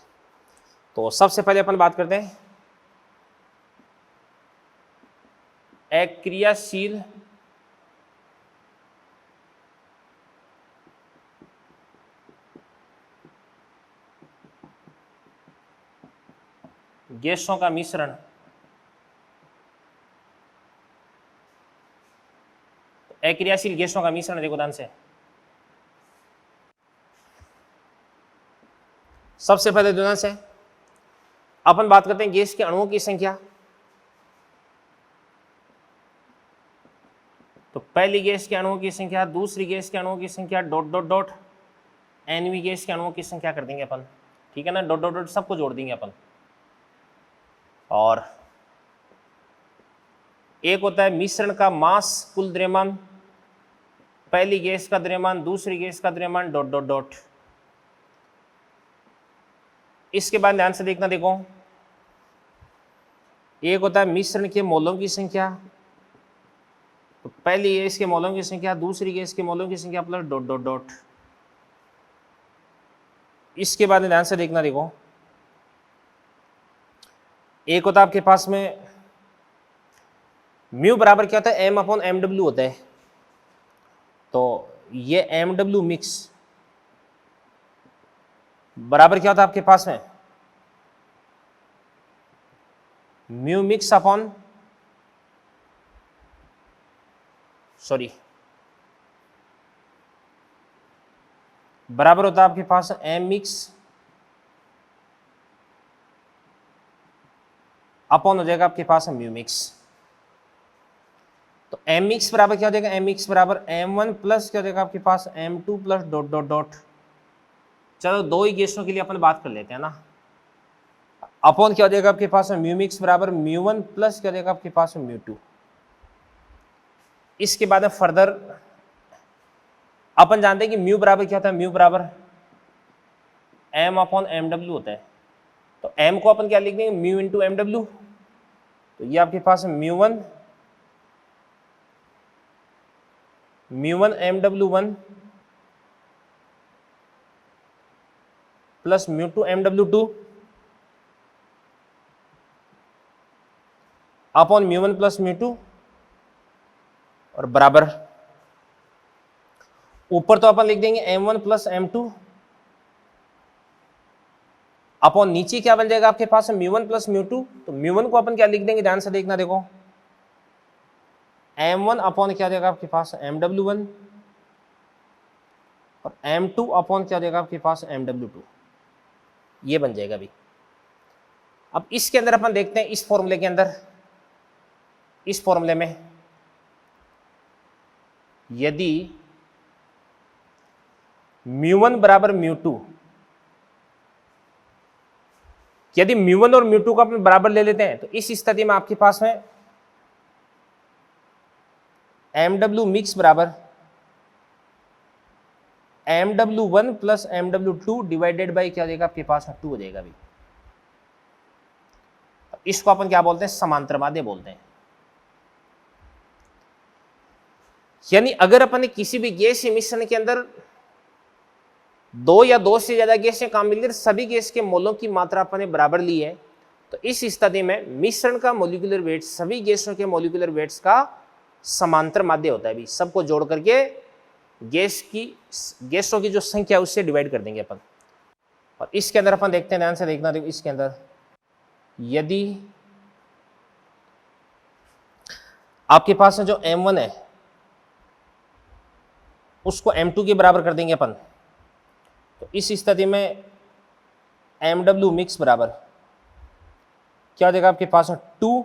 तो सबसे पहले अपन बात करते हैं अक्रियाशील गैसों का मिश्रण। अक्रियाशील गैसों का मिश्रण देखो ध्यान से। सबसे पहले ध्यान से अपन बात करते हैं गैस के अणुओं की संख्या। तो पहली गैस के अणुओं की संख्या, दूसरी गैस के अणुओं की संख्या, dot dot dot, NV gas के अणुओं की संख्या कर देंगे अपन, ठीक है ना। डॉट डॉट डॉट सबको जोड़ देंगे अपन। और एक होता है मिश्रण का मास कुल द्रव्यमान, पहली गैस का द्रव्यमान, दूसरी गैस का द्रव्यमान, डॉट डॉट डॉट। इसके बाद ध्यान से देखना, देखो एक होता है मिश्रण के मोलों की संख्या, तो पहली गैस के मोलों की संख्या, दूसरी गैस के मोलों की संख्या प्लस डॉट डॉट डॉट। इसके बाद ध्यान से देखना, देखो एक होता है आपके पास में म्यू बराबर क्या होता है, एम अपॉन एम डब्ल्यू होता है। तो ये एम डब्ल्यू मिक्स बराबर क्या होता है आपके पास में, म्यू मिक्स अपॉन, सॉरी, बराबर होता है आपके पास एम मिक्स अपॉन हो जाएगा आपके पास म्यू मिक्स। तो एम मिक्स बराबर क्या हो जाएगा, एम मिक्स बराबर एम वन प्लस क्या हो जाएगा आपके पास M two plus dot dot dot. चलो दो ही गैसों के लिए अपन बात कर लेते हैं ना। अपॉन क्या हो जाएगा आपके पास म्यू मिक्स बराबर म्यू वन प्लस क्या हो जाएगा आपके पास म्यू टू। इसके बाद में फर्दर अपन जानते हैं कि म्यू बराबर क्या होता है, म्यू बराबर एम अपॉन एम डब्ल्यू होता है। तो एम को अपन क्या लिख देंगे, म्यू इंटू एम डब्ल्यू। तो ये आपके पास mu one M W one plus mu two M W two upon mu one plus mu two, और बराबर ऊपर तो अपन लिख देंगे M one plus M two upon नीचे क्या बन जाएगा आपके पास mu one plus mu two. तो म्यू वन को अपन क्या लिख देंगे, ध्यान से देखना, देखो एम वन अपॉन क्या देगा आपके पास एम डब्ल्यू वन, और एम टू अपॉन क्या देगा आपके पास एम डब्ल्यू टू। ये बन जाएगा अभी। अब इसके अंदर अपन देखते हैं, इस फॉर्मूले के अंदर, इस फॉर्मूले में यदि म्यू वन बराबर म्यू टू, यदि म्यू वन और म्यू टू को अपन बराबर ले लेते हैं, तो इस स्थिति में आपके पास में एम डब्ल्यू मिक्स बराबर M W one plus M W two divided by क्या हो जाएगा आपके पास टू हो जाएगा अभी। इसको अपन क्या बोलते हैं, समांतर माध्य बोलते हैं। यानी अगर अपन ने किसी भी गैस मिश्रण के अंदर दो या दो से ज्यादा गैसें काम मिलकर सभी गैस के मोलों की मात्रा अपन ने बराबर ली है, तो इस स्थिति में मिश्रण का मोलिकुलर वेट सभी गैसों के मोलिकुलर वेट्स का समांतर माध्य होता है। अभी सबको जोड़ करके गैसों की जो संख्या उससे डिवाइड कर देंगे अपन। और इसके अंदर अपन देखते हैं, ध्यान से देखना, देखो इसके अंदर यदि आपके पास में जो m1 है उसको m2 के बराबर कर देंगे अपन, तो इस स्थिति में mw मिक्स बराबर क्या हो जाएगा आपके पास टू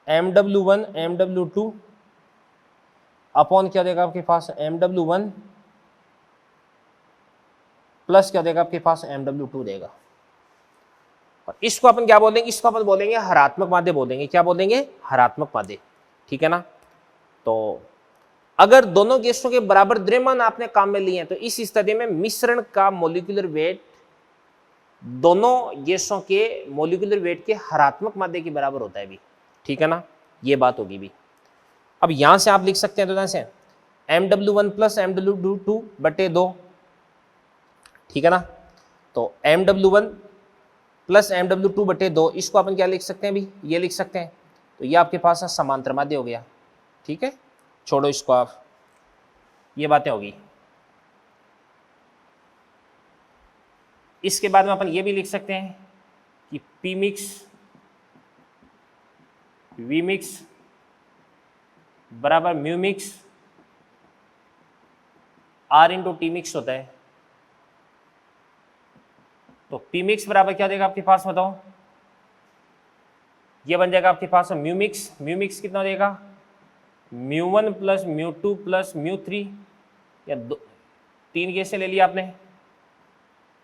mw1 mw2 अपॉन क्या देगा आपके पास mw1 प्लस क्या देगा आपके पास mw2 देगा। और इसको अपन क्या बोलेंगे, इसको अपन बोलेंगे हरात्मक माध्य बोलेंगे। क्या बोलेंगे, हरात्मक माध्य, ठीक है ना। तो अगर दोनों गैसों के बराबर द्रव्यमान आपने काम में लिए हैं, तो इस स्थिति में मिश्रण का मोलिकुलर वेट दोनों गैसों के मोलिकुलर वेट के हरात्मक माध्य के बराबर होता है भी, ठीक है ना। ये बात होगी भी। अब यहां से आप लिख सकते हैं, तो जैसे mw1 प्लस mw2 बटे 2, ठीक है ना। तो mw1 प्लस mw2 बटे 2, इसको अपन क्या लिख सकते हैं भी, ये लिख सकते हैं। तो ये आपके पास समांतर माध्य हो गया, ठीक है। छोड़ो इसको आप, ये बातें होगी। इसके बाद में अपन ये भी लिख सकते हैं कि P मिक्स V मिक्स बराबर mu mix R into T mix होता है। तो P मिक्स बराबर क्या देगा आपके पास, बताओ, ये बन जाएगा आपके पास म्यू मिक्स कितना देगा, μ1 प्लस μ2 प्लस μ3, या तीन गैसें ले लिया आपने,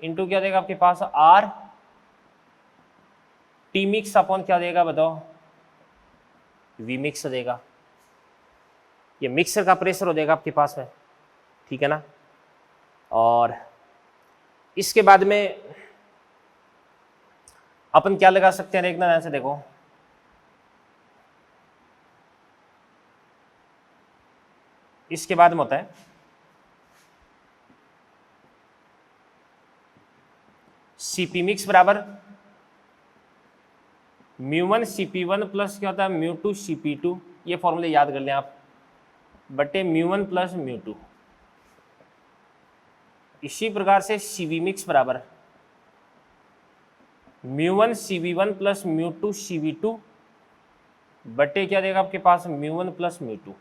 इंटू क्या देगा आपके पास R टी मिक्स अपॉन क्या देगा बताओ, वी मिक्स हो जाएगा। ये मिक्सर का प्रेशर हो जाएगा आपके पास में, ठीक है ना। और इसके बाद में अपन क्या लगा सकते हैं, देखना ध्यान से देखो, इसके बाद में होता है सीपी मिक्स बराबर म्यू1 CP1 प्लस क्या होता है म्यू2 CP2, ये फॉर्मूले याद कर लें आप, बटे म्यू1 प्लस म्यू2। इसी प्रकार से सीवी मिक्स बराबर म्यू1 CV1 प्लस म्यू2 CV2 बटे क्या देगा आपके पास म्यू1 प्लस म्यू2।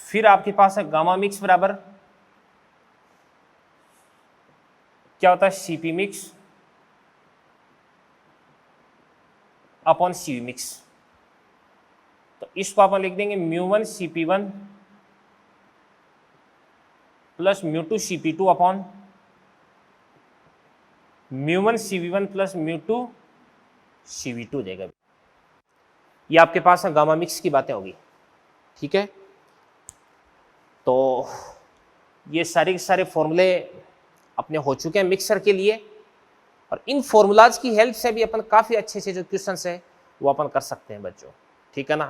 फिर आपके पास है गामा मिक्स बराबर क्या होता है CP mix upon CV mix. तो इसको अपन लिख देंगे mu one CP1 plus mu two CP2 upon mu one CV1 plus mu two CV2 देगा। ये आपके पास गामा मिक्स की बातें होगी, ठीक है। तो ये सारे के सारे फॉर्मूले अपने हो चुके हैं मिक्सर के लिए, और इन फॉर्मूलाज की हेल्प से भी अपन काफ़ी अच्छे से जो क्वेश्चंस है वो अपन कर सकते हैं बच्चों, ठीक है ना।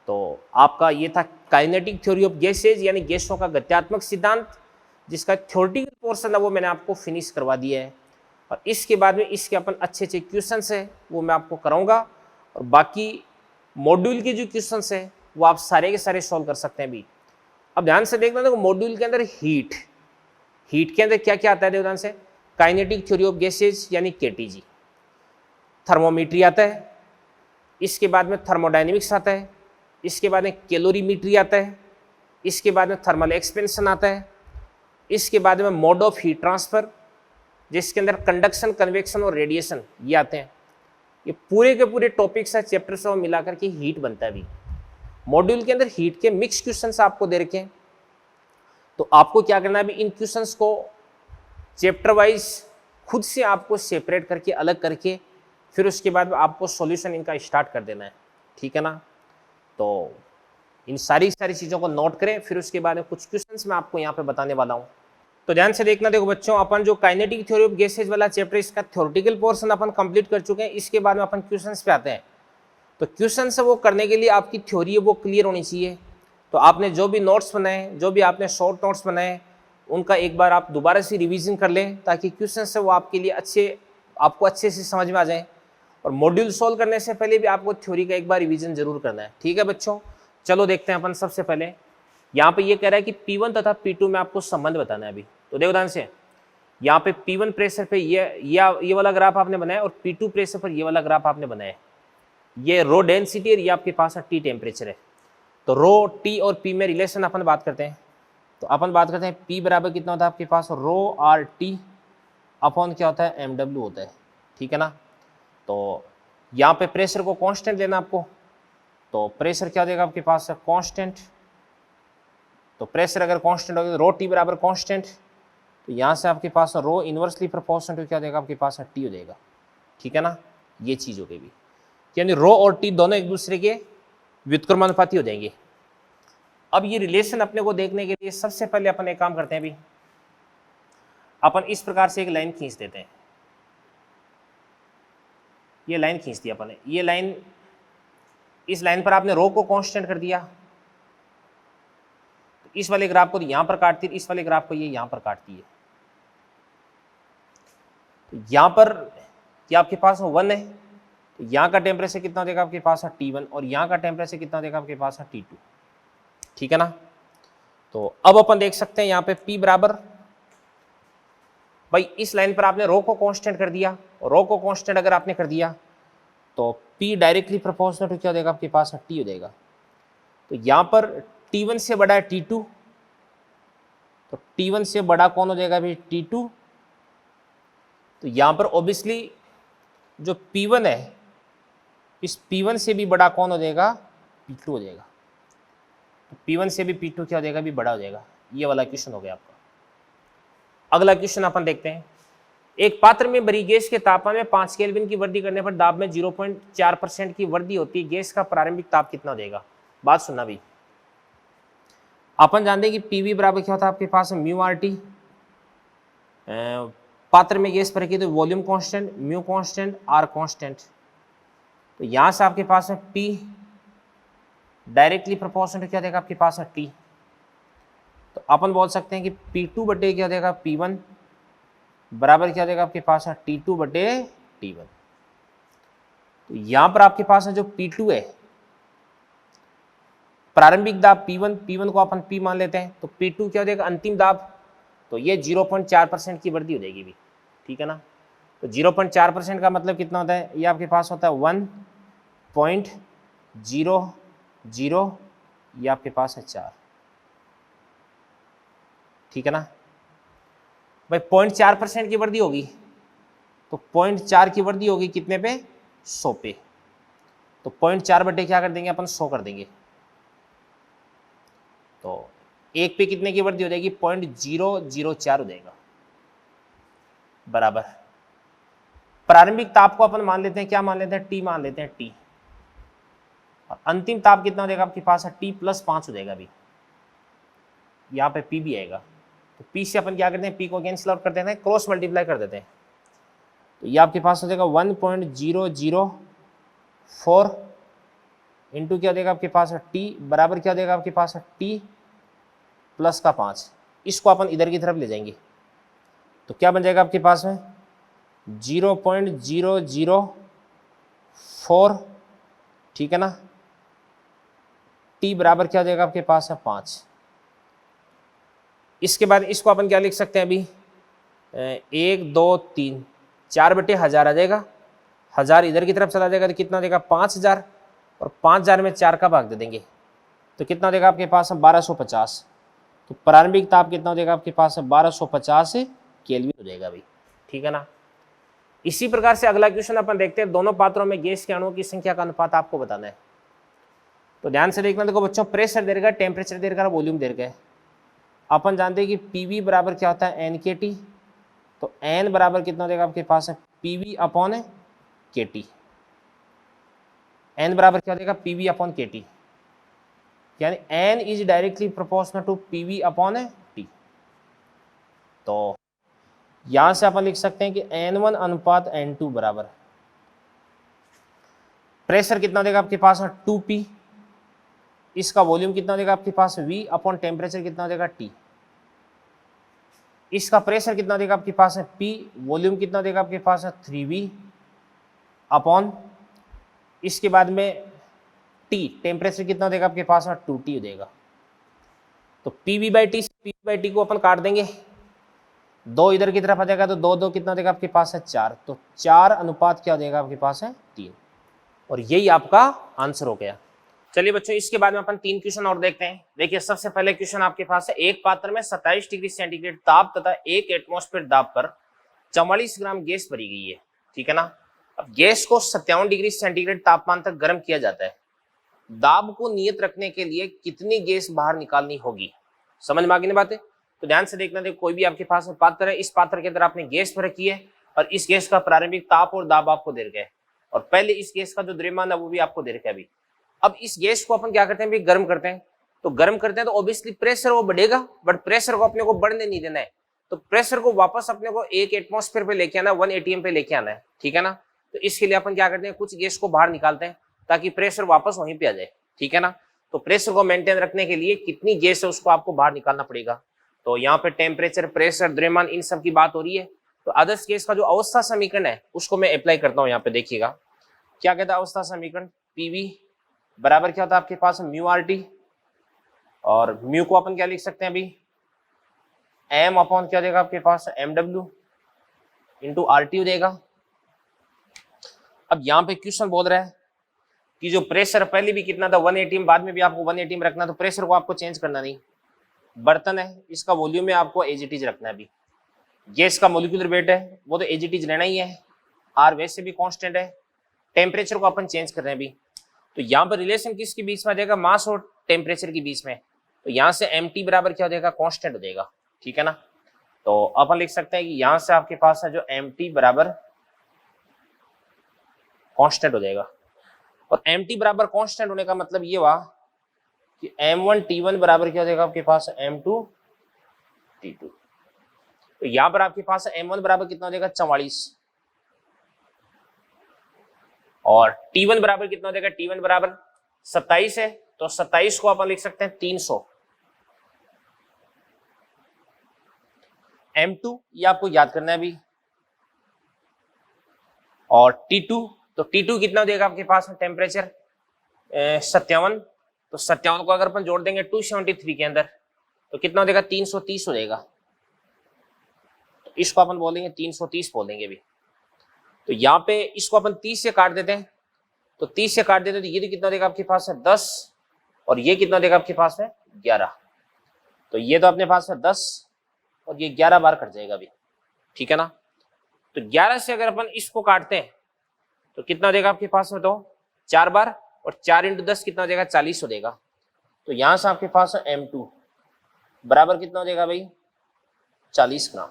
तो आपका ये था काइनेटिक थ्योरी ऑफ गैसेज, यानी गैसों का गत्यात्मक सिद्धांत, जिसका थ्योरेटिकल पोर्शन है वो मैंने आपको फिनिश करवा दिया है। और इसके बाद में इसके अपन अच्छे अच्छे क्वेश्चंस है वो मैं आपको कराऊंगा, और बाकी मॉड्यूल के जो क्वेश्चंस है वो आप सारे के सारे सॉल्व कर सकते हैं भी। अब ध्यान से देखना, देखो मॉड्यूल के अंदर हीट के अंदर क्या क्या आता है, देखो ध्यान से, काइनेटिक थ्योरी ऑफ गैसेज यानी केटीजी, थर्मोमीट्री आता है, इसके बाद में थर्मोडायनेमिक्स आता है, इसके बाद में कैलोरीमीट्री आता है, इसके बाद में थर्मल एक्सपेंशन आता है, इसके बाद में मोड ऑफ हीट ट्रांसफर जिसके अंदर कंडक्शन, कन्वेक्शन और रेडिएशन ये आते हैं। ये पूरे के पूरे टॉपिक्स है, चैप्टर से मिलाकर के हीट बनता है। अभी मॉड्यूल के अंदर हीट के मिक्स क्वेश्चंस आपको दे रखे हैं, तो आपको क्या करना है, अभी इन क्वेश्चंस को चैप्टर वाइज खुद से आपको सेपरेट करके अलग करके फिर उसके बाद आपको सॉल्यूशन इनका स्टार्ट कर देना है, ठीक है ना। तो इन सारी चीज़ों को नोट करें, फिर उसके बाद में कुछ क्वेश्चंस मैं आपको यहाँ पे बताने वाला हूँ। तो ध्यान से देखना, देखो बच्चों, अपन जो काइनेटिक थ्योरी ऑफ गैसेज वाला चैप्टर इसका थ्योरेटिकल पोर्शन अपन कंप्लीट कर चुके हैं। इसके बाद में अपन क्वेश्चंस पे आते हैं। तो क्वेश्चन वो करने के लिए आपकी थ्योरी है वो क्लियर होनी चाहिए। तो आपने जो भी नोट्स बनाए, जो भी आपने शॉर्ट नोट्स बनाए, उनका एक बार आप दोबारा से रिवीजन कर लें, ताकि क्वेश्चन है वो आपके लिए आपको अच्छे से समझ में आ जाए। और मॉड्यूल सॉल्व करने से पहले भी आपको थ्योरी का एक बार रिवीजन जरूर करना है, ठीक है बच्चों। चलो देखते हैं अपन। सबसे पहले यहाँ पे ये कह रहा है कि P1 तथा P2 में आपको संबंध बताना है। अभी तो देखो ध्यान से, यहाँ पे P1 प्रेशर पे ये वाला ग्राफ आपने बनाया, और P2 प्रेशर पर ये वाला ग्राफ आपने बनाया। ये रो डेंसिटी और ये आपके पास टी टेम्परेचर है। तो रो, टी और पी में रिलेशन अपन बात करते हैं। तो अपन बात करते हैं P बराबर कितना होता है आपके पास, रो आर टी अपॉन क्या होता है MW होता है, ठीक है ना। तो यहाँ पे प्रेशर को कांस्टेंट लेना आपको, तो प्रेशर क्या देगा आपके पास कांस्टेंट। तो प्रेशर अगर कांस्टेंट होगा तो रो टी बराबर कांस्टेंट, तो यहाँ से आपके पास रो इनवर्सली प्रोपोर्शनल टू क्या देगा आपके पास टी हो जाएगा, ठीक है ना। ये चीज़ हो गई भी, यानी रो और टी दोनों एक दूसरे के व्युत्क्रमानुपाती हो जाएंगे। अब ये रिलेशन अपने को देखने के लिए सबसे पहले अपन एक काम करते हैं। अभी अपन इस प्रकार से एक लाइन खींच देते हैं। ये लाइन खींच दी अपन ने, ये लाइन, इस लाइन पर आपने रो को कांस्टेंट कर दिया, तो इस वाले ग्राफ को यहां पर काटती है, इस वाले ग्राफ को ये यहां पर काटती है। तो यहां पर क्या आपके पास 1 है, तो यहाँ का टेम्परेचर कितना देगा आपके पास है T1, और यहाँ का टेम्परेचर कितना देगा आपके पास है T2, ठीक है ना। तो अब अपन देख सकते हैं यहाँ पे P बराबर, भाई इस लाइन पर आपने रो को कांस्टेंट कर दिया, और रो को कांस्टेंट अगर आपने कर दिया तो P डायरेक्टली प्रोपोर्शनल टू क्या देगा आपके पास है T हो जाएगा। तो यहाँ पर T1 से बड़ा है T2, तो T1 से बड़ा कौन हो जाएगा भाई T2। तो यहाँ पर ऑब्वियसली जो P1 है, इस P1 से भी बड़ा कौन हो जाएगा P2 हो जाएगा। तो P1 से भी P2 क्या हो जाएगा भी बड़ा हो जाएगा। ये वाला क्वेश्चन हो गया आपका। अगला क्वेश्चन अपन देखते हैं। एक पात्र में भरी गैस के तापमान में 5 केल्विन की वृद्धि करने पर दाब में 0.4% की वृद्धि होती है, गैस का प्रारंभिक ताप कितना देगा? बात सुनना भी, अपन जानते हैं कि पीवी बराबर क्या होता है आपके पास म्यू आर टी, पात्र में गैस भरी तो volume constant, mu constant, R constant. तो यहां से आपके पास है पी डायरेक्टली प्रोपोर्शनल क्या देगा आपके पास है टी। तो अपन बोल सकते हैं कि P2 बटे क्या देगा P1 बराबर क्या देगा आपके पास है T2 बटे T1। तो यहां पर आपके पास है जो P2 है, प्रारंभिक दाब P1 को अपन P मान लेते हैं, तो P2 क्या देगा अंतिम दाब, तो ये 0.4% की वृद्धि हो जाएगी भी, ठीक है ना। तो 0.4% का मतलब कितना होता है, ये आपके पास होता है 1.00, ये आपके पास है 4, ठीक है ना भाई। 0.4% की वृद्धि होगी, तो 0.4 की वृद्धि होगी कितने पे, 100 पे। तो 0.4 बटे क्या कर देंगे अपन, 100 कर देंगे। तो एक पे कितने की वृद्धि हो जाएगी, 0.004 हो जाएगा बराबर। प्रारंभिक ताप को अपन मान लेते हैं, क्या मान लेते हैं, टी मान लेते हैं, टी। और अंतिम ताप कितना हो जाएगा आपके पास है T+5 हो जाएगा अभी, यहाँ पे P भी आएगा। तो P से अपन क्या करते हैं, P को कैंसिल आउट कर देते हैं, क्रॉस मल्टीप्लाई कर देते हैं। तो ये आपके पास हो जाएगा 1.004 इंटू क्या देगा आपके पास है T बराबर क्या देगा आपके पास है T+5। इसको अपन इधर की तरफ ले जाएंगे, तो क्या बन जाएगा आपके पास में 0.004, ठीक है ना। T बराबर क्या देगा आपके पास है 5। इसके बाद इसको अपन क्या लिख सकते हैं अभी, 1 2 3 4 बटे 1000 आ जाएगा, 1000 इधर की तरफ चला जाएगा तो कितना देगा 5000, और 5000 में 4 का भाग दे देंगे तो कितना देगा आपके पास है 1250। तो प्रारंभिक ताप कितना देगा आपके पास है 1250 केल्विन हो जाएगा भाई, ठीक है ना। इसी प्रकार से अगला क्वेश्चन अपन देखते हैं, दोनों पात्रों में गैस के अणुओं की संख्या का अनुपात आपको बताना है। तो ध्यान से देखना, देखो बच्चों प्रेशर दे रखा है, टेम्परेचर दे रखा है, वॉल्यूम दे रखा है। अपन जानते हैं कि पीवी बराबर क्या होता है एन के टी। तो एन बराबर कितना देगा आपके पास है PV upon K T. N बराबर क्या देगा पीवी अपॉन के टी, यानी N is directly proportional to PV upon T. तो यहां से अपन लिख सकते हैं कि N1 अनुपात N2 बराबर प्रेशर कितना देगा आपके पास है 2P, इसका वॉल्यूम कितना देगा आपके पास V अपॉन टेम्परेचर कितना देगा T। इसका प्रेशर कितना देगा आपके पास है P, वॉल्यूम कितना देगा आपके पास है 3V अपॉन, इसके बाद में T टेम्परेचर कितना देगा आपके पास है 2T देगा। तो PV/T से PV/T को अपन काट देंगे, 2 इधर की तरफ आ जाएगा तो 2 2 कितना देगा आपके पास है 4। तो 4 अनुपात क्या देगा आपके पास है 3, और यही आपका आंसर हो गया। चलिए बच्चों इसके बाद में अपन 3 क्वेश्चन और देखते हैं। देखिए सबसे पहले क्वेश्चन आपके पास है, एक पात्र में 27 डिग्री सेंटीग्रेड ताप तथा 1 एटमॉस्फेयर दाब पर 44 ग्राम गैस भरी गई है, ठीक है ना। अब गैस को 57 डिग्री सेंटीग्रेड तापमान तक गर्म किया जाता है, दाब को नियत रखने के लिए कितनी गैस बाहर निकालनी होगी। समझ में आ गई ना बातें। तो ध्यान से देखना, देखो कोई भी आपके पास पात्र है, इस पात्र के अंदर आपने गैस भर रखी है और इस गैस का प्रारंभिक ताप और दाब आपको दे रखा है, और पहले इस गैस का जो द्रव्यमान है वो भी आपको दे रखा है अभी। अब इस गैस को अपन क्या करते हैं, गर्म करते हैं। तो गर्म करते हैं तो ऑब्वियसली प्रेशर वो बढ़ेगा, बट प्रेशर को अपने को बढ़ने नहीं देना है। तो प्रेशर को वापस अपने को 1 एटमॉस्फेयर पे लेके आना है, 1 atm पे लेके आना है, ठीक है ना। तो इसके लिए अपन क्या करते हैं, कुछ गैस को बाहर निकालते हैं ताकि प्रेशर वापस वहीं पे आ जाए, ठीक है ना। तो प्रेशर को मेंटेन रखने के लिए कितनी गैस है उसको आपको बाहर निकालना पड़ेगा। तो यहाँ पे टेम्परेचर, प्रेशर, द्रव्यमान इन सब की बात हो रही है। तो आदर्श गैस का जो अवस्था समीकरण है उसको मैं अप्लाई करता हूँ। यहाँ पे देखिएगा क्या कहता है अवस्था समीकरण, पीवी बराबर क्या होता है आपके पास म्यू आर टी, और म्यू को अपन क्या लिख सकते हैं अभी, एम अपॉन क्या देगा आपके पास M W into R T देगा। अब यहाँ पे क्वेश्चन बोल रहा है कि जो प्रेशर पहले भी कितना था 1 atm, बाद में भी आपको 1 atm रखना, तो प्रेशर को आपको चेंज करना नहीं। बर्तन है, इसका वॉल्यूम में आपको एज इट इज रखना है। अभी गैस का मोलिकुलर वेट है वो तो एज इट इज रहना ही है, आर वैसे भी कांस्टेंट है। टेम्परेचर को अपन चेंज कर रहे हैं अभी, तो यहाँ पर रिलेशन किसके बीच में आ जाएगा, मास और टेम्परेचर के बीच में। तो यहाँ से एम टी बराबर क्या हो जाएगा, कांस्टेंट हो जाएगा, ठीक है ना। तो अपन लिख सकते हैं कि यहां से आपके पास है जो mt बराबर कांस्टेंट हो जाएगा, और mt बराबर कांस्टेंट होने का मतलब ये हुआ कि m1 t1 बराबर क्या हो जाएगा आपके पास m2 t2। तो यहां पर आपके पास m1 बराबर कितना हो जाएगा 44, और t1 बराबर कितना हो जाएगा, t1 बराबर 27 है, तो 27 को अपन लिख सकते हैं 300। m2 ये आपको याद करना है अभी, और t2, तो t2 कितना हो जाएगा आपके पास में टेम्परेचर 57, तो 57 को अगर अपन जोड़ देंगे 273 के अंदर तो कितना हो जाएगा 330 हो जाएगा, तो इसको अपन बोलेंगे 330 बोल देंगे अभी। तो यहाँ पे इसको अपन 30 से काट देते हैं, तो 30 से काट देते हैं तो ये कितना देगा आपके पास है 10, और ये कितना देगा आपके पास है 11, तो ये तो अपने पास है 10 और ये 11 बार कट जाएगा अभी, ठीक है ना। तो 11 से अगर अपन इसको काटते हैं तो कितना देगा आपके पास में, तो 4 बार, और 4 इंटू 10 कितना हो जाएगा 40 हो जाएगा। तो यहां से आपके पास है m2 बराबर कितना हो जाएगा भाई 40 ग्राम।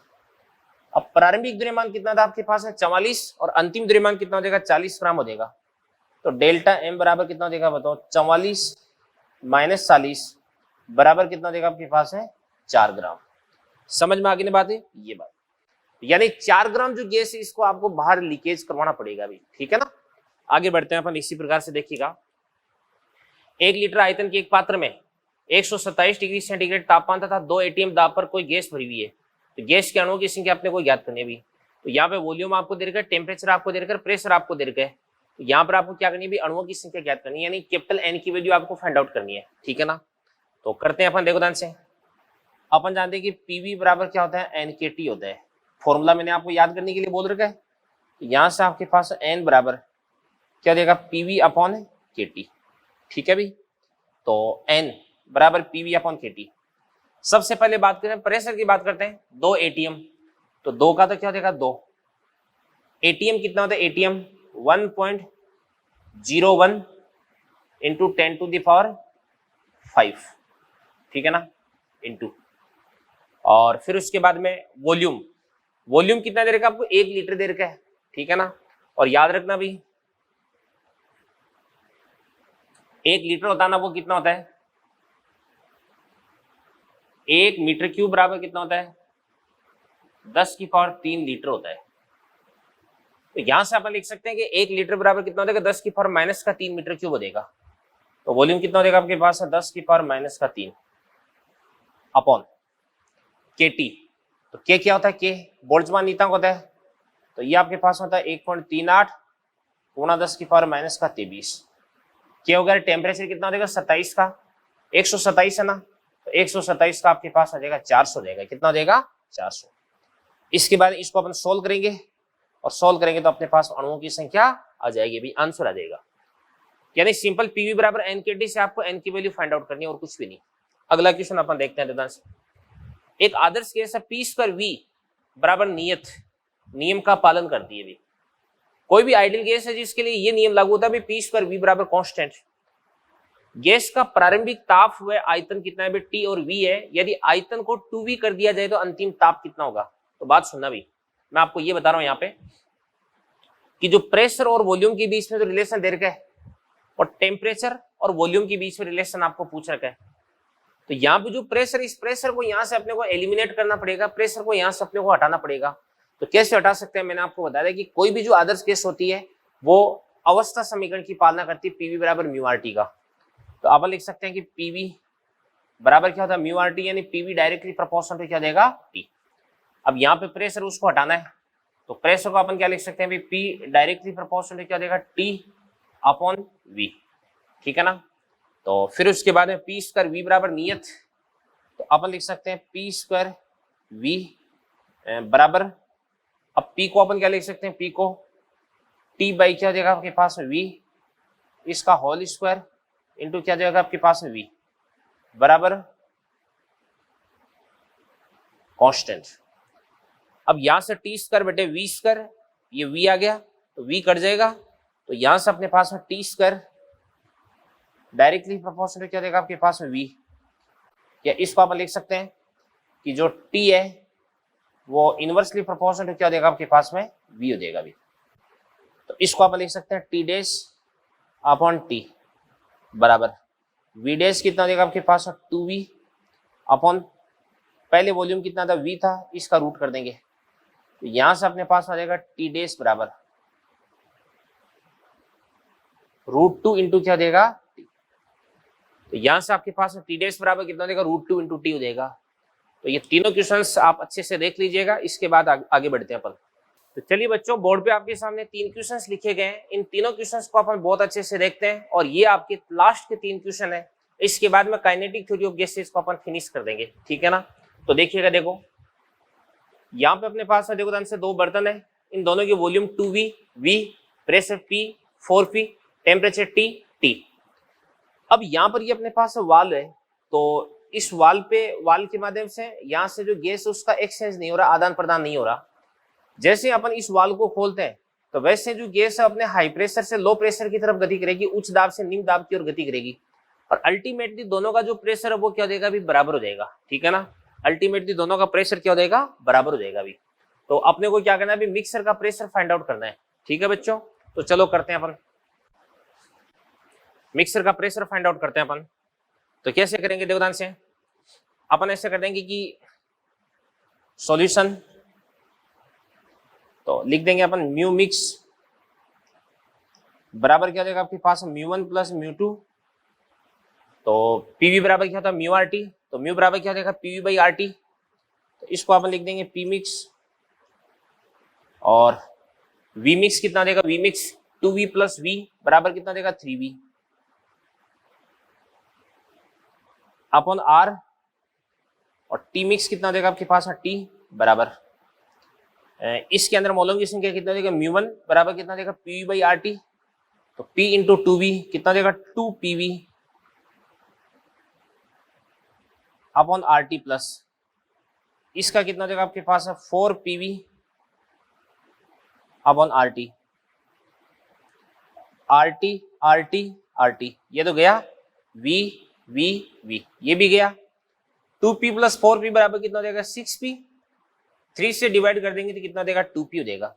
अब प्रारंभिक द्रव्यमान कितना था आपके पास है 44, और अंतिम द्रव्यमान कितना हो जाएगा 40 ग्राम हो जाएगा। तो डेल्टा m बराबर कितना हो जाएगा बताओ, 44 माइनस 40 बराबर कितना देगा आपके पास है 4 ग्राम। समझ में आ गई बात है ये बात, यानी 4 ग्राम जो गैस है इसको आपको बाहर लीकेज करवाना पड़ेगा अभी, ठीक है ना। आगे बढ़ते हैं अपन, इसी प्रकार से देखिएगा। 1 लीटर आयतन के एक पात्र में 127 डिग्री सेंटीग्रेड तापमान तथा 2 एटीएम दाब पर कोई गैस भरी हुई है, तो गैस के अणुओं की संख्या अपने को ज्ञात करनी है अभी। तो यहाँ पे वॉल्यूम आपको दे रखा है, टेम्परेचर आपको दे रखा है, प्रेशर आपको दे रखा है, तो यहाँ पर आपको क्या करनी है, अणुओं की संख्या ज्ञात करनी है, यानी कैपिटल एन की वैल्यू आपको फाइंड आउट करनी है, ठीक है ना। तो करते हैं अपन, देखो ध्यान से। अपन जानते हैं कि पीवी बराबर क्या होता है एनकेटी होता है, फॉर्मूला मैंने आपको याद करने के लिए बोल रखा है। तो यहाँ से आपके पास एन बराबर क्या देगा पीवी अपॉन केटी, ठीक है भाई। तो एन बराबर पीवी अपॉन केटी। सबसे पहले बात करें प्रेशर की, बात करते हैं 2 एटीएम, तो 2 का तो क्या देगा 2, एटीएम कितना होता है, ATM 1.01 into 10 to the power 5, ठीक है ना, इंटू, और फिर उसके बाद में वॉल्यूम, वॉल्यूम कितना दे रखा है आपको 1 लीटर दे रखा है, ठीक है ना। और याद रखना भी 1 लीटर होता है ना वो कितना होता है 1 मीटर क्यूब बराबर कितना होता है 10 की पावर 3 लीटर होता है। तो यहां से अपन लिख सकते हैं कि 1 लीटर बराबर कितना हो जाएगा 10 की पावर माइनस का 3 मीटर क्यूब हो जाएगा। तो वॉल्यूम कितना हो जाएगा आपके पास है 10 की पावर माइनस का 3 अपॉन केटी। तो के क्या होता है, के बोल्ट्जमान नीयतांक होता है, तो ये आपके पास होता है 1.38 गुणा 10 की पावर माइनस का 23। के हो गया टेम्परेचर कितना हो जाएगा 27 का, 127 है ना, तो 127 का आपके पास आ जाएगा 400 जाएगा, कितना हो जाएगा 400। इसके बाद इसको अपन सोल्व करेंगे, और सोल्व करेंगे तो अपने पास अणुओं की संख्या आ जाएगी, भी आंसर आ जाएगा। यानी सिंपल पीवी बराबर एनकेटी से आपको एन की वैल्यू फाइंड आउट करनी है और कुछ भी नहीं। अगला क्वेश्चन अपन देखते हैं ध्यान से। एक आदर्श केस है पी स्क्वायर वी बराबर नियम का पालन करती है भी। कोई भी आइडियल गैस है जिसके लिए ये नियम लागू होता है पी स्क्वायर वी बराबर कांस्टेंट। गैस का प्रारंभिक ताप हुआ आयतन कितना है टी और वी है, यदि आयतन को 2v कर दिया जाए तो अंतिम ताप कितना होगा। तो बात सुनना भी, मैं आपको ये बता रहा हूं यहाँ पे कि जो प्रेशर और वॉल्यूम के बीच में जो रिलेशन दे रखा है, और टेम्परेचर और वॉल्यूम के बीच में रिलेशन आपको पूछ रखा है। तो यहाँ पे जो प्रेशर, इस प्रेशर को यहाँ से अपने को एलिमिनेट करना पड़ेगा, प्रेशर को यहाँ से अपने को हटाना पड़ेगा। तो कैसे हटा सकते हैं, मैंने आपको बताया कि कोई भी जो आदर्श केस होती है वो अवस्था समीकरण की पालना करती है, पीवी बराबर म्यू आर टी का। तो आप लिख सकते हैं कि पीवी बराबर क्या होता है म्यू आर टी, यानी पीवी डायरेक्टली प्रोपोर्शनल टू क्या देगा टी। अब यहाँ पे प्रेशर उसको हटाना है, तो प्रेशर को अपन क्या लिख सकते हैं, पी डायरेक्टली प्रोपोर्शनल टू क्या देगा टी अपॉन वी, ठीक है ना। तो फिर उसके बाद में पी स्क्वायर वी बराबर नियत, तो अपन लिख सकते हैं पी स्क्वायर वी बराबर, अब पी को अपन क्या लिख सकते हैं, पी को टी बाई क्या देगा आपके पास में वी, इसका होल स्क्वायर इंटू क्या जाएगा आपके पास में वी बराबर कांस्टेंट। अब यहां से टी स्क्वायर बटे वी स्क्वायर, ये वी आ गया तो वी कट जाएगा, तो यहां से अपने पास में टी स्क्वायर डायरेक्टली प्रोपोर्शनल क्या देगा आपके पास में वी, या इसको आप लिख सकते हैं कि जो टी है वो इनवर्सली प्रोपोर्शनल क्या हो जाएगा आपके पास में, v हो जाएगा भी। तो इसको आप लिख सकते हैं टी डैश अपॉन टी बराबर v डैश कितना हो जाएगा आपके पास 2v अपॉन पहले वॉल्यूम कितना था v था, इसका रूट कर देंगे। तो यहां से अपने पास आ जाएगा टी डैश बराबर √2 इंटू क्या देगा t। तो यहां से आपके पास टी डैश बराबर कितना देगा √2 इंटू टी हो जाएगा। तो ये तीनों क्वेश्चंस आप अच्छे से देख लीजिएगा, इसके बाद आगे बढ़ते हैं अपन। तो चलिए बच्चों, बोर्ड पे आपके सामने 3 क्वेश्चंस लिखे गए हैं। इन तीनों क्वेश्चंस को अपन बहुत अच्छे से देखते हैं और ये आपके लास्ट के 3 क्वेश्चन है। इसके बाद में काइनेटिक थ्योरी ऑफ गैसेस को अपन फिनिश कर देंगे, ठीक है ना। तो देखिएगा, देखो यहाँ पे अपने पास देखो ध्यान से 2 बर्तन है, इन दोनों की volume 2v, v, pressure p, 4p, temperature t। अब यहाँ पर ये अपने पास वाल्व है, तो इस वाल्व के माध्यम से यहाँ से जो गैस है उसका एक्सचेंज नहीं हो रहा, आदान प्रदान नहीं हो रहा। जैसे अपन इस वाल्व को खोलते हैं तो वैसे जो गैस है अपने हाई प्रेशर से लो प्रेशर की तरफ गति करेगी, उच्च दाब से निम्न दाब की ओर गति करेगी, और अल्टीमेटली दोनों का जो प्रेशर है वो क्या हो जाएगा अभी, बराबर हो जाएगा, ठीक है ना। अल्टीमेटली दोनों का प्रेशर क्या हो जाएगा, बराबर हो जाएगा अभी। तो अपने को क्या करना है अभी, मिक्सर का प्रेशर फाइंड आउट करना है, ठीक है बच्चों। तो चलो करते हैं अपन, मिक्सर का प्रेशर फाइंड आउट करते हैं अपन। तो कैसे करेंगे, देखो ध्यान से, अपन ऐसे कर देंगे कि सॉल्यूशन, तो लिख देंगे अपन म्यू मिक्स बराबर क्या हो जाएगा आपके पास μ1 प्लस μ2। तो पीवी बराबर क्या होता है म्यू आर टी, तो म्यू बराबर क्या हो जाएगा पीवी बाई आर टी। तो इसको अपन लिख देंगे पी मिक्स, और वी मिक्स कितना देगा, we mix 2v plus v बराबर कितना देगा 3v अपॉन आर, और टी मिक्स कितना देगा आपके पास टी बराबर, इसके अंदर मोलों की संख्या कितना देगा μ1 बराबर कितना देगा पीवी बाई आर टी। तो P इंटू 2v कितना देगा 2pv upon R T plus, इसका कितना देगा आपके पास है 4pv upon R T. R T R T R T ये तो गया, v v v ये भी गया। 2p प्लस 4p बराबर कितना देगा 6p, 3 से डिवाइड कर देंगे तो कितना देगा 2p हो जाएगा।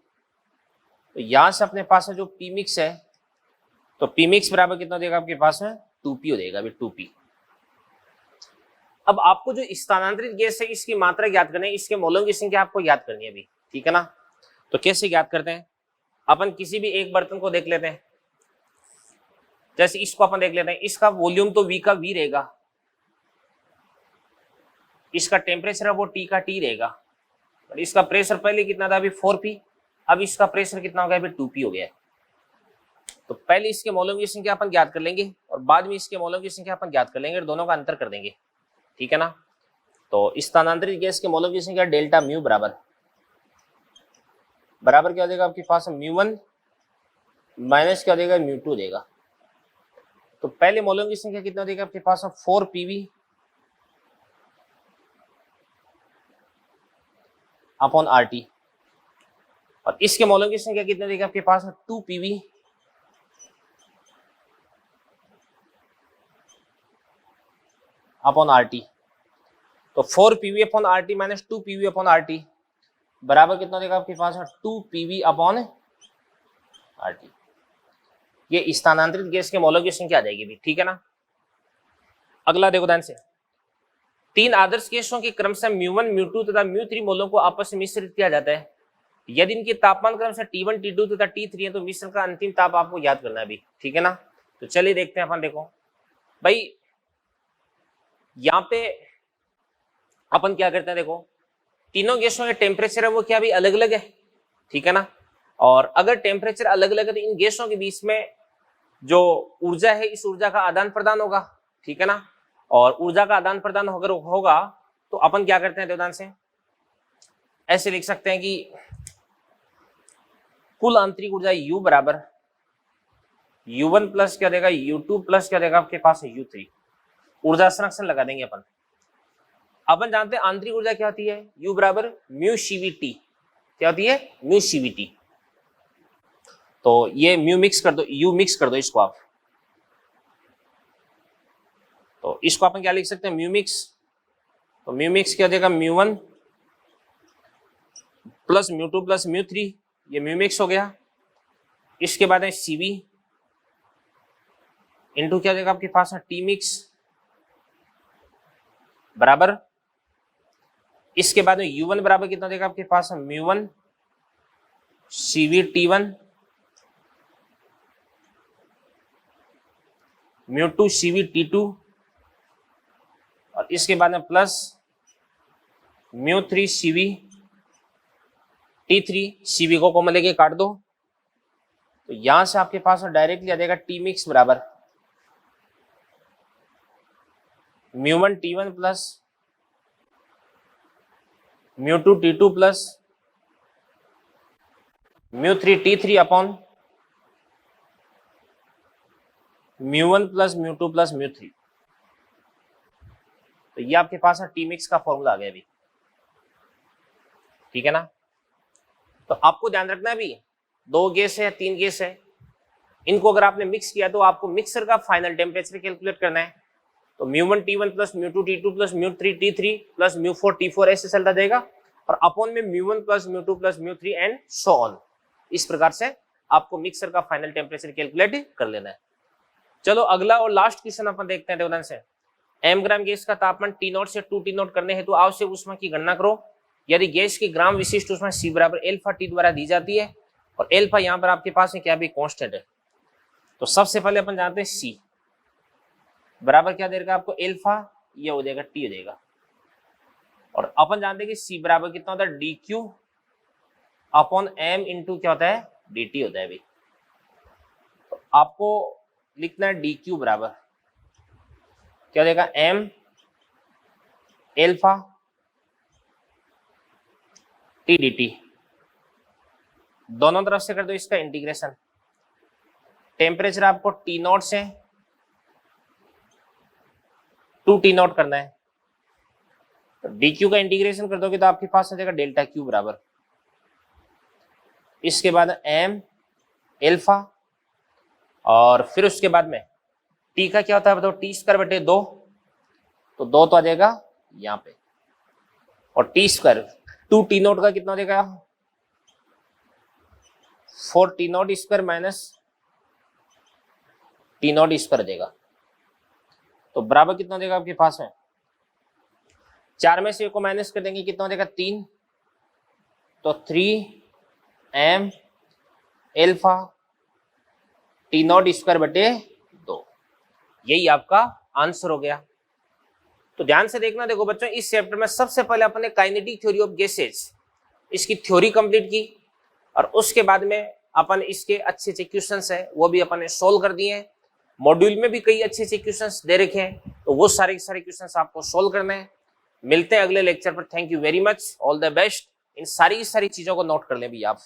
तो यहां से अपने पास है जो p मिक्स है, तो p मिक्स बराबर कितना देगा आपके पास है 2p हो जाएगा अभी 2p। अब आपको जो स्थानांतरित गैस है इसकी मात्रा ज्ञात करनी है, इसके मोलों की संख्या आपको याद करनी है अभी, ठीक है ना। तो कैसे ज्ञात करते हैं, अपन किसी भी एक बर्तन को देख लेते हैं, जैसे इसको अपन देख लेते हैं, इसका वॉल्यूम तो v का v रहेगा, इसका टेम्परेचर है वो t का t रहेगा, और इसका प्रेशर पहले कितना था अभी 4p, अब इसका प्रेशर कितना हो गया अभी 2p हो गया है। तो पहले इसके मोलों की संख्या अपन ज्ञात कर लेंगे और बाद में इसके मोलों की संख्या अपन ज्ञात कर लेंगे और दोनों का अंतर कर देंगे, ठीक है ना। तो स्थानांतरित गैस के मोलों की संख्या डेल्टा म्यू बराबर क्या हो जाएगा आपके पास μ1 माइनस क्या हो जाएगा μ2 देगा। तो पहले मोलों की संख्या कितना देगा आपके पास 4pv अपॉन आर टी, और इसके मोलों की संख्या कितना देगा आपके पास 2pv अपॉन आर टी। तो 4pv upon R T minus 2pv upon R T बराबर कितना देगा आपके पास 2pv अपॉन आर टी। ये स्थानांतरित गैस के मोलों की संख्या आ जाएगी भी, ठीक है ना। अगला देखो ध्यान से, 3 आदर्श गैसों के क्रमशः μ1 μ2 तथा μ3 मोलों को आपस में मिश्रित किया जाता है। यदि इनके तापमान क्रमशः T1 T2 तथा T3 है तो मिश्रण का अंतिम ताप आपको याद करना है भी, ठीक है ना। तो चलिए देखते हैं अपन, देखो भाई यहाँ पे अपन क्या करते हैं, देखो तीनों गैसों के टेम्परेचर है वो क्या भी अलग अलग है, ठीक है ना। और अगर टेम्परेचर अलग अलग है तो इन गैसों के बीच में जो ऊर्जा है इस ऊर्जा का आदान प्रदान होगा, ठीक है ना। और ऊर्जा का आदान प्रदान अगर होगा तो अपन क्या करते हैं देवदान से, ऐसे लिख सकते हैं कि कुल आंतरिक ऊर्जा U बराबर U1 प्लस क्या देगा U2 प्लस क्या देगा आपके पास U3। ऊर्जा संरक्षण लगा देंगे अपन जानते हैं आंतरिक ऊर्जा क्या होती है, U बराबर म्यू CVT, क्या होती है म्यू CVT। तो ये म्यू मिक्स कर दो, U मिक्स कर दो इसको आप, तो इसको अपन क्या लिख सकते हैं म्यू मिक्स। तो म्यू मिक्स क्या देगा μ1 plus mu two plus mu three, ये म्यू मिक्स हो गया। इसके बाद है Cv इंटू क्या देगा आपके पास है टी मिक्स बराबर, इसके बाद में U1 बराबर कितना देगा आपके पास है mu one Cv T1 mu two Cv T2 और इसके बाद में plus mu three Cv T3, Cv को कॉमन लेके काट दो, तो यहां से आपके पास डायरेक्टली आ जाएगा टी मिक्स बराबर mu one T1 plus mu to T2 plus mu three T3 upon mu one plus mu two plus mu three. तो ये आपके पास टी मिक्स का फॉर्मूला आ गया अभी, ठीक है ना। तो आपको ध्यान रखना है अभी 2 गैस है या 3 गैस है, इनको अगर आपने मिक्स किया तो आपको मिक्सर का फाइनल टेम्परेचर कैलकुलेट करना है। तो mu one T1 plus mu to T2 plus mu three T3 plus mu four T4 ऐसे चलता जाएगा, और अपॉन में mu one plus mu two plus mu three and so on. इस प्रकार से आपको मिक्सर का फाइनल टेम्परेचर कैलकुलेट कर लेना है। चलो अगला और लास्ट क्वेश्चन अपन देखते हैं देवदान से। m ग्राम गैस का तापमान T0 से 2T0 करने हेतु आवश्यक ऊष्मा की गणना करो। यदि गैस की ग्राम विशिष्ट ऊष्मा C बराबर अल्फा T द्वारा दी जाती है और अल्फा यहाँ पर आपके पास है क्या भी कांस्टेंट है, तो सबसे पहले अपन जानते हैं C बराबर क्या देगा आपको अल्फा, ये हो जाएगा T हो जाएगा, और अपन जानते हैं कि C बराबर कितना होता है dq अपॉन m इंटू क्या होता है dt होता है। अभी तो आपको लिखना है dq बराबर क्या देगा m अल्फा t dt, दोनों तरफ से कर दो इसका इंटीग्रेशन। टेम्परेचर आपको T0 से 2T0 करना है, तो dq का इंटीग्रेशन कर दोगे तो आपके पास आ जाएगा डेल्टा Q बराबर, इसके बाद m अल्फा, और फिर उसके बाद में t का क्या होता है बताओ टी स्क्वायर बटे 2, तो 2 तो आ जाएगा यहाँ पे, और टी स्क्वायर 2T0 का कितना हो जाएगा 4T0 square minus T0 square देगा, तो बराबर कितना हो जाएगा आपके पास है 4 में से एक को माइनस कर देंगे कितना हो जाएगा 3, तो 3m अल्फा T0 स्क्वायर बटे 2, यही आपका आंसर हो गया। तो ध्यान से देखना, देखो बच्चों इस चैप्टर में सबसे पहले अपन ने काइनेटिक थ्योरी ऑफ गैसेज इसकी थ्योरी कंप्लीट की, और उसके बाद में अपन इसके अच्छे अच्छे क्वेश्चंस है वो भी अपन ने सोल्व कर दिए हैं। मॉड्यूल में भी कई अच्छे अच्छे क्वेश्चंस दे रखे हैं, तो वो सारे क्वेश्चंस आपको सोल्व करने हैं। मिलते हैं अगले लेक्चर पर। Thank you very much, all the best. इन सारी चीजों को नोट कर लें भी आप।